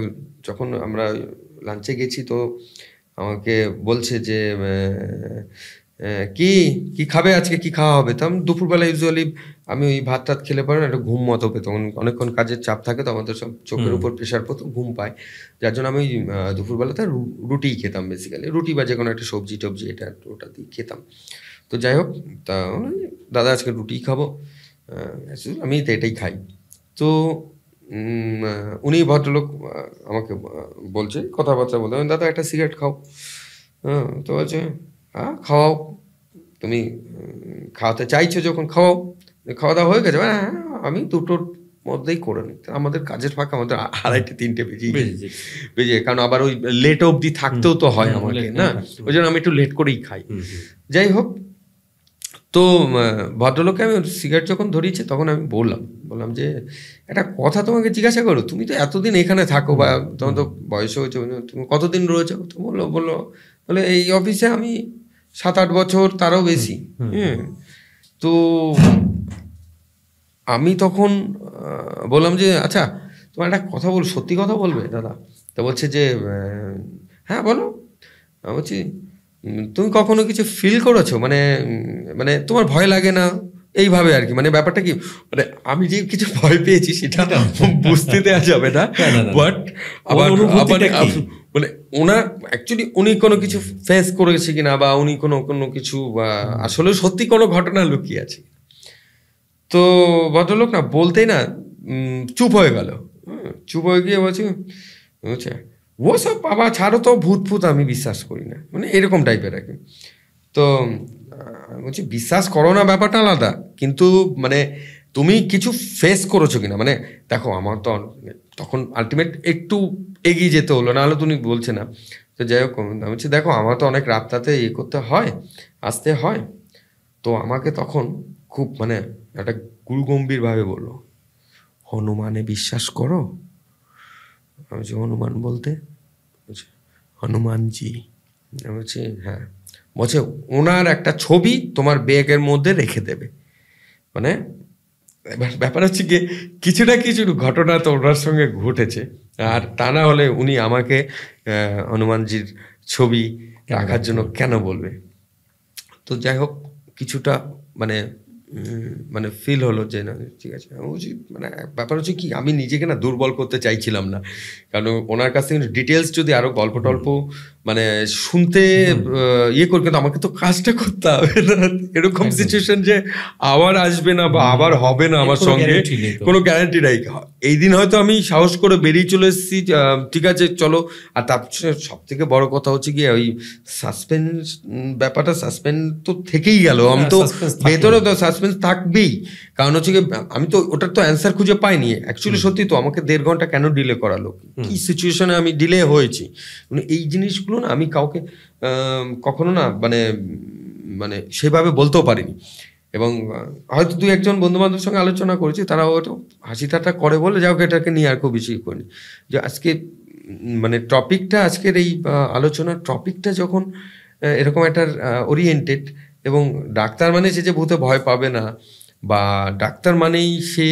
যখন আমরা লাঞ্চে গেছি তো আমাকে বলছে যে কি খাবে আজকে, কি খাওয়া হবে। তো আমি দুপুরবেলা ইউজুয়ালি আমি ওই ভাত টাত খেলে পরে একটা ঘুম মতো পেত, অনেকক্ষণ কাজের চাপ থাকে তো আমাদের সব চোখের উপর প্রেশার পড়তো, ঘুম পায়, যার জন্য আমি দুপুরবেলাতে রুটিই খেতাম, বেসিক্যালি রুটি বা যে কোনো একটা সবজি টবজি এটা ওটা দিয়ে খেতাম। তো যাই হোক, তা দাদা আজকে রুটি খাবো, আমি তো এটাই খাই। তো উনি ভদ্রলোক আমাকে বলছে, কথাবার্তা বলতে, দাদা একটা সিগারেট খাও। হ্যাঁ, তো বলছে হ্যাঁ খাওয়াও, তুমি খাওয়াতে চাইছো যখন খাওয়াও। খাওয়া দাওয়া হয়ে গেছে? হ্যাঁ, আমি দুটোর মধ্যেই করে নিই। আমাদের কাজের ফাঁকা আমাদের 2:30-3টে বেজে, কারণ আবার ওই লেট অবধি থাকতেও তো হয় আমাকে, না? ওই জন্য আমি একটু লেট করেই খাই। যাই হোক, তো ভদ্রলোককে আমি সিগারেট যখন ধরিয়েছি তখন আমি বললাম যে একটা কথা তোমাকে জিজ্ঞাসা করো, তুমি তো এতদিন এখানে থাকো বা তোমার তো বয়স হয়েছে, তুমি কতদিন রয়েছো? তো বলে এই অফিসে আমি 7-8 বছর, তারও বেশি। তো আমি তখন বললাম যে আচ্ছা তোমার একটা কথা সত্যি কথা বলবে দাদা? তো বলছে যে হ্যাঁ বলো। বলছি তুমি কখনো কিছু ফিল করেছো, মানে তোমার ভয় লাগে না? এইভাবে আর কি, মানে ব্যাপারটা কি, মানে আমি যে কিছু ভয় পেয়েছি সেটা বুঝতে দেওয়া যাবে না, বাট আবার মানে ওনার অ্যাকচুয়ালি উনি কোনো কিছু ফেস করেছে কিনা, বা উনি কোনো কিছু আসলে সত্যি কোনো ঘটনা লুকিয়ে আছে। তো ভদ্রলোক না বলতেই না চুপ হয়ে গেল। চুপ হয়ে গিয়ে বলছে ও সব বাবা ছাড়ো তো, ভূত আমি বিশ্বাস করি না, মানে এরকম টাইপের আর কি। তো বলছি বিশ্বাস করো না ব্যাপারটা আলাদা, কিন্তু মানে তুমি কিছু ফেস করেছো কিনা, মানে দেখো আমার তো তখন আলটিমেট একটু এগিয়ে যেতে হলো, নাহলে তুমি বলছে না। তো যাই হোক, বলছি দেখো আমার তো অনেক রাতটাতে করতে হয়, আসতে হয়। তো আমাকে তখন খুব মানে একটা গুরুগম্ভীরভাবে বললো, হনুমানে বিশ্বাস করো? আমি বলছি হনুমান বলতে? বলছি হনুমানজি। আমি বলছি হ্যাঁ। বলছে ওনার একটা ছবি তোমার ব্যাগের মধ্যে রেখে দেবে। মানে ব্যাপার হচ্ছে গিয়ে কিছু না কিছু ঘটনা তো ওনার সঙ্গে ঘটেছে, আর তা না হলে উনি আমাকে হনুমানজির ছবি রাখার জন্য কেন বলবে? তো যাই হোক, কিছুটা মানে ফিল হলো যে না ঠিক আছে। মানে ব্যাপার হচ্ছে কি, আমি নিজেকে না দুর্বল করতে চাইছিলাম না, কারণ ওনার কাছ থেকে ডিটেলস যদি আরো গল্প টল্প মানে শুনতে করি, কিন্তু আমাকে তো কাজটা করতে হবে। এরকম সিচুয়েশন যে আবার আসবে না বা আবার হবে না আমার সঙ্গে কোনো গ্যারান্টি নাই। এই দিন হয়তো আমি সাহস করে বেরিয়ে চলে এসেছি, ঠিক আছে চলো। আর তার সব থেকে বড় কথা হচ্ছে গিয়ে ওই সাসপেন্স ব্যাপারটা, সাসপেন্স তো থেকেই গেল। আমি তো ভেতরে তো সাসপেন্স থাকবেই, কারণ হচ্ছে গিয়ে আমি তো ওটার তো অ্যান্সার খুঁজে পাইনি। অ্যাকচুয়ালি সত্যি তো আমাকে 1.5 ঘন্টা কেন ডিলে করালো, কি সিচুয়েশনে আমি ডিলে হয়েছি, এই জিনিসগুলো না আমি কাউকে কখনো না মানে সেভাবে বলতেও পারিনি। এবং হয়তো 2-1 বন্ধু বান্ধবের সঙ্গে আলোচনা করেছি, তারা হয়তো হাসি ঠাট্টা করে বলে যাও, এটাকে নিয়ে আর খুব বেশি করিনি। যে আজকে মানে টপিকটা, আজকের এই আলোচনার টপিকটা যখন এরকম একটা ওরিয়েন্টেড, এবং ডাক্তার মানে সে যে ভূতে ভয় পাবে না, বা ডাক্তার মানেই সে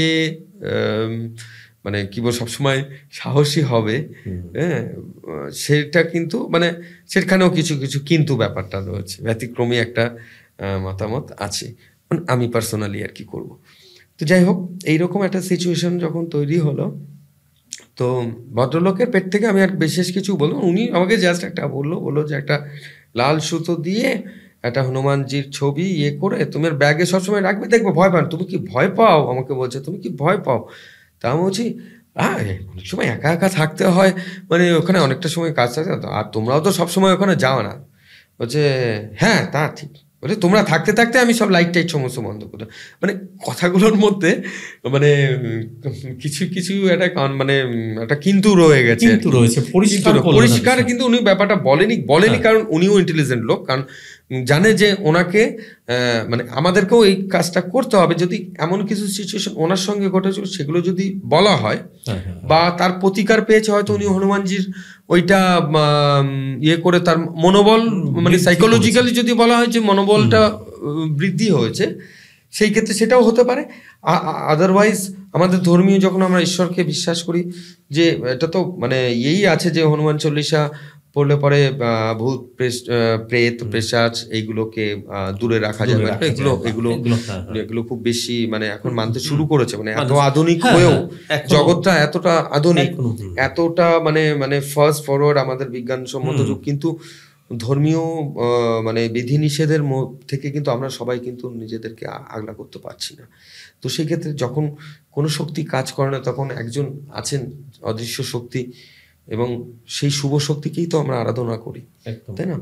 মানে কি বল সবসময় সাহসী হবে, হ্যাঁ, সেটা কিন্তু মানে সেখানেও কিছু কিছু কিন্তু ব্যাপারটা রয়েছে, ব্যতিক্রমী একটা মতামত আছে আমি পার্সোনালি আর কি করব। তো যাই হোক, এইরকম একটা সিচুয়েশন যখন তৈরি হলো, তো ভদ্রলোকের পেট থেকে আমি আর বিশেষ কিছু বলবো, উনি আমাকে জাস্ট একটা বললো যে একটা লাল সুতো দিয়ে একটা হনুমানজির ছবি করে তুমি ব্যাগে সবসময় রাখবে, দেখবো ভয় পান। তুমি কি ভয় পাও? আমাকে বলছে তুমি কি ভয় পাও? তা আমি বলছি অনেক সময় একা একা থাকতে হয়, মানে ওখানে অনেকটা সময় কাজ থাকে, আর তোমরাও তো সবসময় ওখানে যাও না। বলছে হ্যাঁ তা ঠিক। বলে তোমরা থাকতে থাকতে আমি সব লাইট টাইট সমস্ত বন্ধ করতে, মানে কথাগুলোর মধ্যে মানে কিছু কিছু একটা মানে একটা কিন্তু রয়ে গেছে, পরিষ্কার। কিন্তু উনি ব্যাপারটা বলেনি কারণ উনিও ইন্টেলিজেন্ট লোক, কারণ জানে যে ওনাকে মানে আমাদেরকেও এই কাজটা করতে হবে। যদি এমন কিছু সিচুয়েশন ওনার সঙ্গে ঘটেছিল সেগুলো যদি বলা হয় বা তার প্রতিকার পেয়েছে, হয়তো উনি হনুমানজির ওইটা করে তার মনোবল মানে সাইকোলজিক্যালি যদি বলা হয় যে মনোবলটা বৃদ্ধি হয়েছে, সেই ক্ষেত্রে সেটাও হতে পারে। আদারওয়াইজ আমাদের ধর্মীয় যখন আমরা ঈশ্বরকে বিশ্বাস করি, যে এটা তো মানে আছে যে হনুমান চল্লিশা পড়লে পরে ভূত প্রেত পেশাচ এইগুলোকে দূরে রাখা যাবে। এগুলো খুব বেশি মানে এখন মানতে শুরু করেছে, মানে এত আধুনিক হয়েও জগৎটা এতটা আধুনিক, এতটা মানে ফাস্ট ফরওয়ার্ড আমাদের বিজ্ঞানসম্মত যুগ, কিন্তু ধর্মীয় মানে বিধিনিষেধের থেকে কিন্তু আমরা সবাই কিন্তু নিজেদেরকে আগলা করতে পারছি না। তো সেই ক্ষেত্রে যখন কোনো শক্তি কাজ করে না, তখন একজন আছেন অদৃশ্য শক্তি, এবং সেই শুভ শক্তিকেই তো আমরা আরাধনা করি, একদম। তাই না?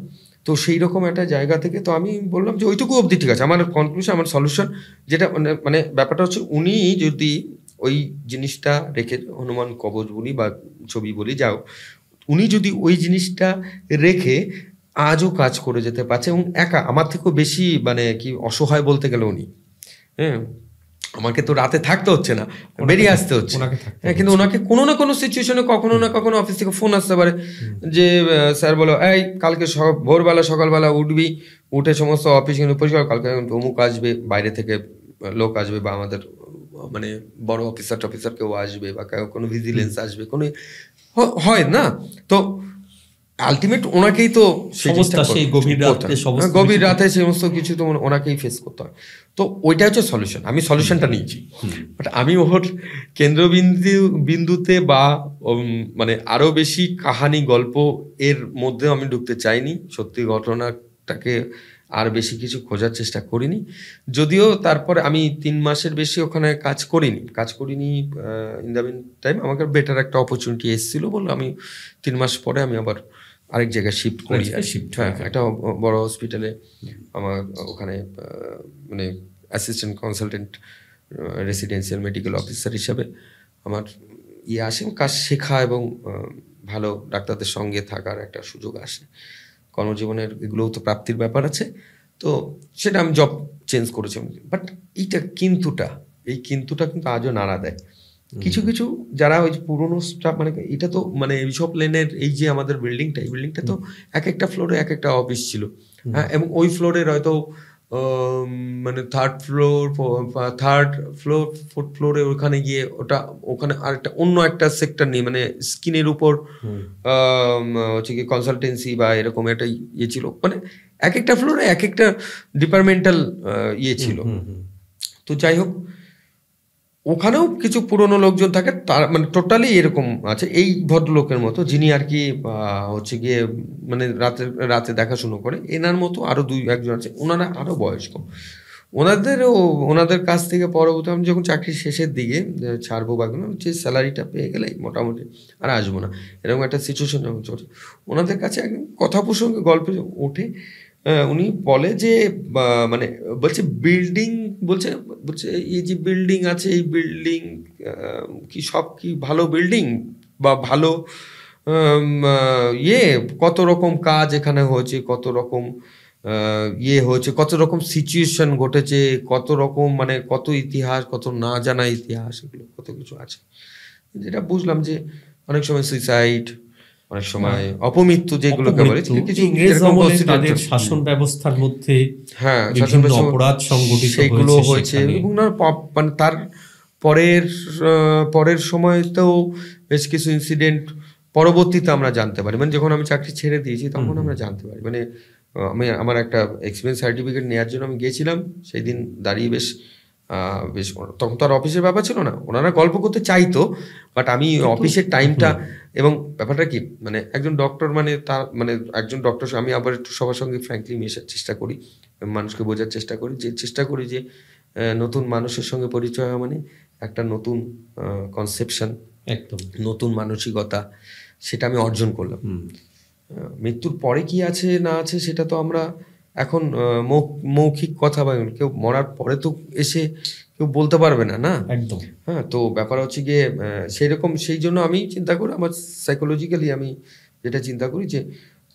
তো সেই রকম একটা জায়গা থেকে তো আমি বললাম যে ওইটুকু অবধি ঠিক আছে। আমার কনক্লুশন, আমার সলিউশন যেটা মানে ব্যাপারটা হচ্ছে, উনি যদি ওই জিনিসটা রেখে, হনুমান কবচ বলি বা ছবি বলি যাও, উনি যদি ওই জিনিসটা রেখে আজও কাজ করে যেতে পারছে, এবং একা আমার থেকেও বেশি মানে কি অসহায় বলতে গেলে উনি, হ্যাঁ, আমাকে তো রাতে থাকতে হচ্ছে না, বেরিয়ে আসতে হচ্ছে, ওনাকে থাকতে হ্যাঁ, কিন্তু ওনাকে কোনো না কোনো সিচুয়েশনে কখনো না কখনো অফিস থেকে ফোন আসতে পারে যে স্যার বলো, এই কালকে ভোরবেলা সকালবেলা উঠবি, উঠে সমস্ত অফিস কিন্তু পরিষ্কার, কালকে অমুক আসবে, বাইরে থেকে লোক আসবে, বা আমাদের মানে বড় অফিসার কেউ আসবে, বা কোনো ভিজিলেন্স আসবে, কোনো হয় না। তো আলটিমেট ওনাকেই তো সেই গভীর রাতে গভীর রাতে সমস্ত কিছু তো ওনাকেই ফেস করতে হয়। তো ওইটা হচ্ছে সলিউশন, আমি সলিউশনটা নিয়েছি, বাট আমি ওর বিন্দুতে বা মানে আরো বেশি কাহানি গল্প এর মধ্যে আমি ঢুকতে চাইনি, সত্যি ঘটনাটাকে আর বেশি কিছু খোঁজার চেষ্টা করিনি। যদিও তারপরে আমি 3 মাসের বেশি ওখানে কাজ করিনি। ইন দ্য মিন টাইম আমাকে বেটার একটা অপরচুনিটি এসেছিল বলে আমি 3 মাস পরে আমি আবার আরেক জায়গায় শিফট করি। হ্যাঁ, একটা বড় হসপিটালে আমার ওখানে মানে assistant consultant residential medical officer হিসাবে আমার আসে, কাজ শেখা এবং ভালো ডাক্তারদের সঙ্গে থাকার একটা সুযোগ আসে। কর্মজীবনের এগুলোও তো প্রাপ্তির ব্যাপার আছে, তো সেটা আমি জব চেঞ্জ করেছিলাম। বাট এই কিন্তুটা কিন্তু আজও নাড়া দেয়। কিছু কিছু যারা ওই যে পুরোনো স্টাফ, মানে এটা তো মানে বিশপ লেনের এই যে আমাদের বিল্ডিংটা, এই বিল্ডিংটা তো এক একটা ফ্লোরে এক একটা অফিস ছিল, হ্যাঁ, এবং ওই ফ্লোরের হয়তো মানে থার্ড ফ্লোর, ফোর্থ ফ্লোরে ওখানে গিয়ে ওখানে আর একটা অন্য একটা সেক্টর নেই, মানে স্কিনের উপর হচ্ছে কি কনসালটেন্সি বা এরকম একটা ছিল, মানে এক একটা ফ্লোরে এক একটা ডিপার্টমেন্টাল ছিল। তো যাই হোক, ওখানেও কিছু পুরনো লোকজন থাকে, তার মানে টোটালি এরকম আছে এই ভদ্রলোকের মতো, যিনি আর কি হচ্ছে গিয়ে মানে রাতে দেখাশুনো করে, এনার মতো আরো 2-1 আছে, ওনারা আরো বয়স্ক। ওনাদের কাছ থেকে পরবর্তী আমি যখন চাকরির শেষের দিকে ছাড়বো বা যে স্যালারিটা পেয়ে গেলে মোটামুটি আর আসবো না, এরকম একটা সিচুয়েশন যখন চলছে, ওনাদের কাছে একদম কথা প্রসঙ্গে গল্পে ওঠে। উনি বলে যে মানে বলছে বিল্ডিং, বলছে এই যে বিল্ডিং আছে, এই বিল্ডিং কি ভালো বিল্ডিং বা ভালো কত রকম কাজ এখানে হয়েছে, কত রকম হয়েছে, কত রকম সিচুয়েশন ঘটেছে, কত রকম মানে কত ইতিহাস, কত না জানা ইতিহাস, এগুলো কত কিছু আছে। যেটা বুঝলাম যে অনেক সময় সুইসাইড, অনেক সময় অপমৃত্যু, যেগুলোকে বলে কিছু তাদের শাসন ব্যবস্থার মধ্যে, হ্যাঁ, বিভিন্ন অপরাধ সংগঠিত সেগুলো হয়েছে, এবং মানে তার পরের সময়তেও বেশ কিছু ইনসিডেন্ট পরবর্তীতে আমরা জানতে পারি, মানে যখন আমি চাকরি ছেড়ে দিয়েছি তখন আমরা জানতে পারি। মানে আমার একটা এক্সপিরিয়েন্স সার্টিফিকেট নেওয়ার জন্য আমি গিয়েছিলাম, সেই দিন দাঁড়িয়ে বেশ তখন তো আর অফিসের ব্যাপার ছিল না, ওনারা গল্প করতে চাইতো, বাট আমি অফিসের টাইমটা এবং ব্যাপারটা কি, মানে একজন ডক্টর মানে তার মানে একজন ডক্টর, আমি আবার একটু সবার সঙ্গে ফ্র্যাঙ্কলি মেশার চেষ্টা করি, মানুষকে বোঝার চেষ্টা করি যে নতুন মানুষের সঙ্গে পরিচয় হওয়া মানে একটা নতুন কনসেপশন, একদম নতুন মানসিকতা, সেটা আমি অর্জন করলাম। মৃত্যুর পরে কি আছে না আছে সেটা তো আমরা এখন মৌখিক কথা, বা কেউ মরার পরে তো এসে কেউ বলতে পারবে না, না একদম। হ্যাঁ, তো ব্যাপার হচ্ছে গিয়ে সেই জন্য আমি চিন্তা করি, আমার সাইকোলজিক্যালি আমি যেটা চিন্তা করি যে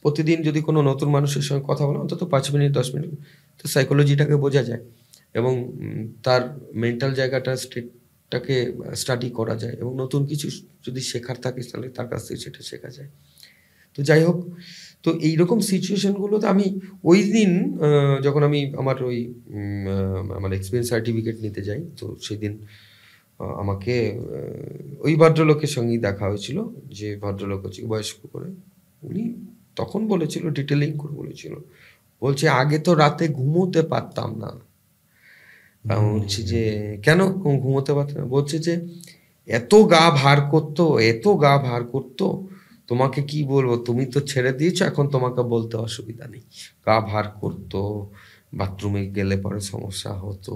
প্রতিদিন যদি কোনো নতুন মানুষের সঙ্গে কথা বলা অন্তত 5 মিনিট 10 মিনিট, তো সাইকোলজিটাকে বোঝা যায় এবং তার মেন্টাল জায়গাটা স্টেটটাকে স্টাডি করা যায়, এবং নতুন কিছু যদি শেখার থাকে তাহলে তার কাছ থেকে সেটা শেখা যায়। তো যাই হোক, তো এইরকম সিচুয়েশনগুলোতে আমি ওই দিন যখন আমি আমার এক্সপিরিয়েন্স সার্টিফিকেট নিতে যাই, তো সেদিন আমাকে ওই ভদ্রলোকের সঙ্গেই দেখা হয়েছিল, যে ভদ্রলোক হচ্ছে বয়স্ক করে, উনি তখন বলেছিল, ডিটেলিং করে বলছে আগে তো রাতে ঘুমোতে পারতাম না। বলছি যে কেন ঘুমোতে পারতাম না? বলছে যে এত গা ভার করতো, তোমাকে কি বলবো, তুমি তো ছেড়ে দিয়েছো, এখন তোমাকে বলতে অসুবিধা নেই। গা ভার করতো, বাথরুমে গেলে পরে সমস্যা হতো,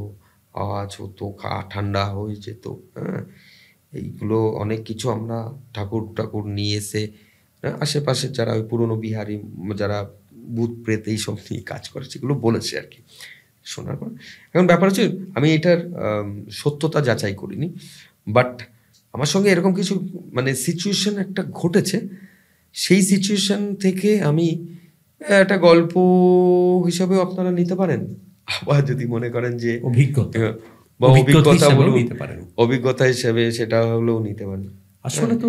আওয়াজ হতো, ঠান্ডা হয়ে যেত, হ্যাঁ, এইগুলো অনেক কিছু আমরা ঠাকুর ঠাকুর নিয়ে এসে আশেপাশে যারা ওই পুরনো বিহারি যারা ভূত প্রেত এইসব নিয়ে কাজ করে সেগুলো বলেছে আর কি শোনার পর। এখন ব্যাপার হচ্ছে আমি এটার সত্যতা যাচাই করিনি, বাট আমার সঙ্গে এরকম কিছু মানে সিচুয়েশন একটা ঘটেছে, সেই সিচুয়েশন থেকে আমি একটা গল্প হিসাবেও আপনারা নিতে পারেন, আবার যদি মনে করেন যে অভিজ্ঞতা বা অভিজ্ঞতা হিসাবেও বলুন, নিতে পারেন। অভিজ্ঞতা হিসেবে সেটা হলেও নিতে পারেন। আসলে তো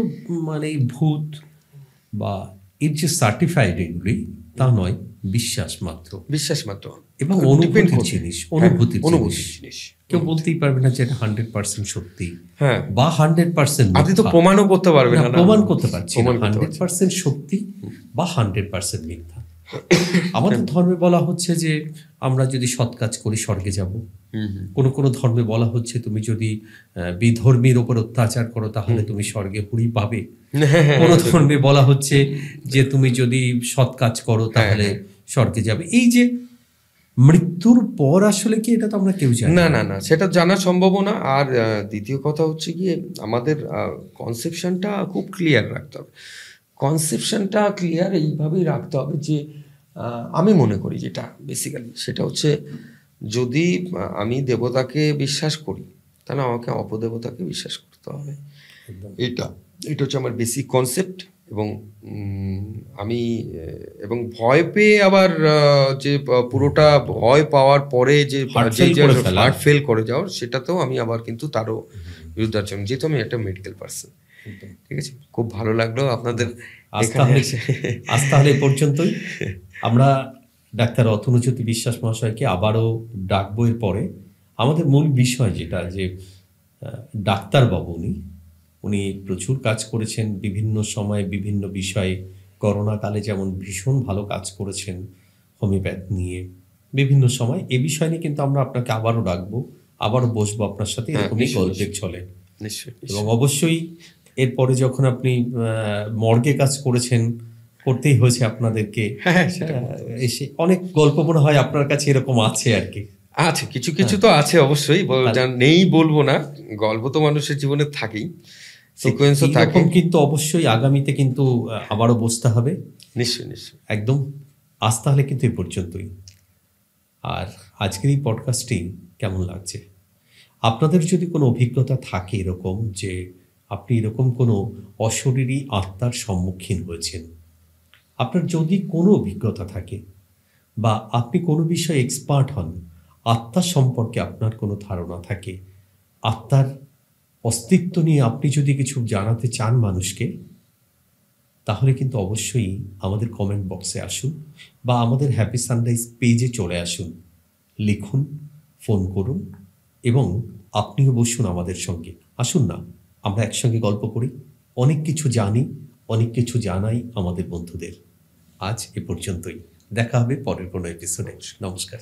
মানে এই ভূত বা এর যে সার্টিফাইড এগুলি তা নয়, বিশ্বাস মাত্র বিশ্বাস মাত্র এবং Depend অনুভূতির করবে। জিনিস, হ্যাঁ, অনুভূতির অনুভূতির জিনিস। জিনিস। কেউ বলতেই পারবে না যে এটা 100% সত্যি হ্যাঁ, বা 100% আপনি তো প্রমাণও করতে পারবেন না, প্রমাণ করতে পারছি না প্রমাণ করতে পারছি না। 100% সত্যি বা 100% মিথ্যা। আমাদের ধর্মে বলা হচ্ছে যে আমরা যদি সৎ কাজ করি স্বর্গে যাব, কোন কোন ধর্মে বলা হচ্ছে তুমি যদি বিধর্মীর উপর অত্যাচার করো তাহলে তুমি স্বর্গে হুড়ি পাবে। কোন ধর্মে বলা হচ্ছে যে তুমি যদি সৎ কাজ করো তাহলে স্বর্গে যাবে। এই যে মৃত্যুর পর আসলে কি, এটা তো আমরা কেউ জানি না না না, সেটা জানা সম্ভব না। আর দ্বিতীয় কথা হচ্ছে গিয়ে আমাদের কনসেপশনটা খুব ক্লিয়ার রাখতে হবে। কনসেপশনটা ক্লিয়ার এইভাবেই রাখতে হবে যে আমি মনে করি যেটা বেসিক্যালি সেটা হচ্ছে যদি আমি দেবতাকে বিশ্বাস করি তাহলে আমাকে অপদেবতাকে বিশ্বাস করতে হবে। এটা এটা হচ্ছে আমার বেসিক কনসেপ্ট। এবং আমি এবং ভয় পেয়ে আবার যে পুরোটা ভয় পাওয়ার পরে যে হার্ট ফেল করে যাওয়ার, সেটাতেও আমি আবার কিন্তু তারও বিরুদ্ধে আছি, যেহেতু আমি একটা মেডিকেল পার্সন। ঠিক আছে, খুব ভালো লাগলো আপনাদের আজ তাহলে এই পর্যন্তই। আমরা ডাক্তার অতনুজ্যোতি বিশ্বাস মহাশয়কে আবারও ডাকবো এর পরে। আমাদের মূল বিষয় যেটা, যে ডাক্তারবাবু উনি প্রচুর কাজ করেছেন বিভিন্ন সময়ে বিভিন্ন বিষয়ে। করোনাকালে যেমন ভীষণ ভালো কাজ করেছেন হোমিওপ্যাথ নিয়ে বিভিন্ন সময়। এ বিষয় নিয়ে কিন্তু আমরা আপনাকে আবারও ডাকবো, আবারও বসবো আপনার সাথে এরকমই গল্পের ছলে। এবং অবশ্যই এরপরে যখন আপনি মর্গে কাজ করেছেন, করতেই হয়েছে আপনাদেরকে, এসে অনেক গল্প মনে হয় আপনার কাছে এরকম আছে আর কি। আছে কিছু কিছু তো আছে অবশ্যই, নেই বলবো না, গল্প তো মানুষের জীবনে থাকেই, সিকোয়েন্সও থাকে। কিন্তু অবশ্যই আগামীতে কিন্তু আবারও বসতে হবে। নিশ্চয়ই নিশ্চয়ই, একদম। আজ তাহলে কিন্তু এই পর্যন্তই। আর আজকের এই পডকাস্টটি কেমন লাগছে? আপনাদের যদি কোনো অভিজ্ঞতা থাকে এরকম, যে আপনি এরকম কোনো অশরীরী আত্মার সম্মুখীন হয়েছেন, আপনার যদি কোনো অভিজ্ঞতা থাকে বা আপনি কোনো বিষয়ে এক্সপার্ট হন, আত্মা সম্পর্কে আপনার কোনো ধারণা থাকে, আত্মার অস্তিত্ব নিয়ে আপনি যদি কিছু জানাতে চান মানুষকে, তাহলে কিন্তু অবশ্যই আমাদের কমেন্ট বক্সে আসুন বা আমাদের হ্যাপি সানরাইজ পেজে চলে আসুন, লিখুন, ফোন করুন এবং আপনিও বসুন আমাদের সঙ্গে। আসুন না, আমরা একসঙ্গে গল্প করি, অনেক কিছু জানি, অনেক কিছু জানাই আমাদের বন্ধুদের। আজ এ পর্যন্তই, দেখা হবে পরের কোনো এপিসোডে। নমস্কার।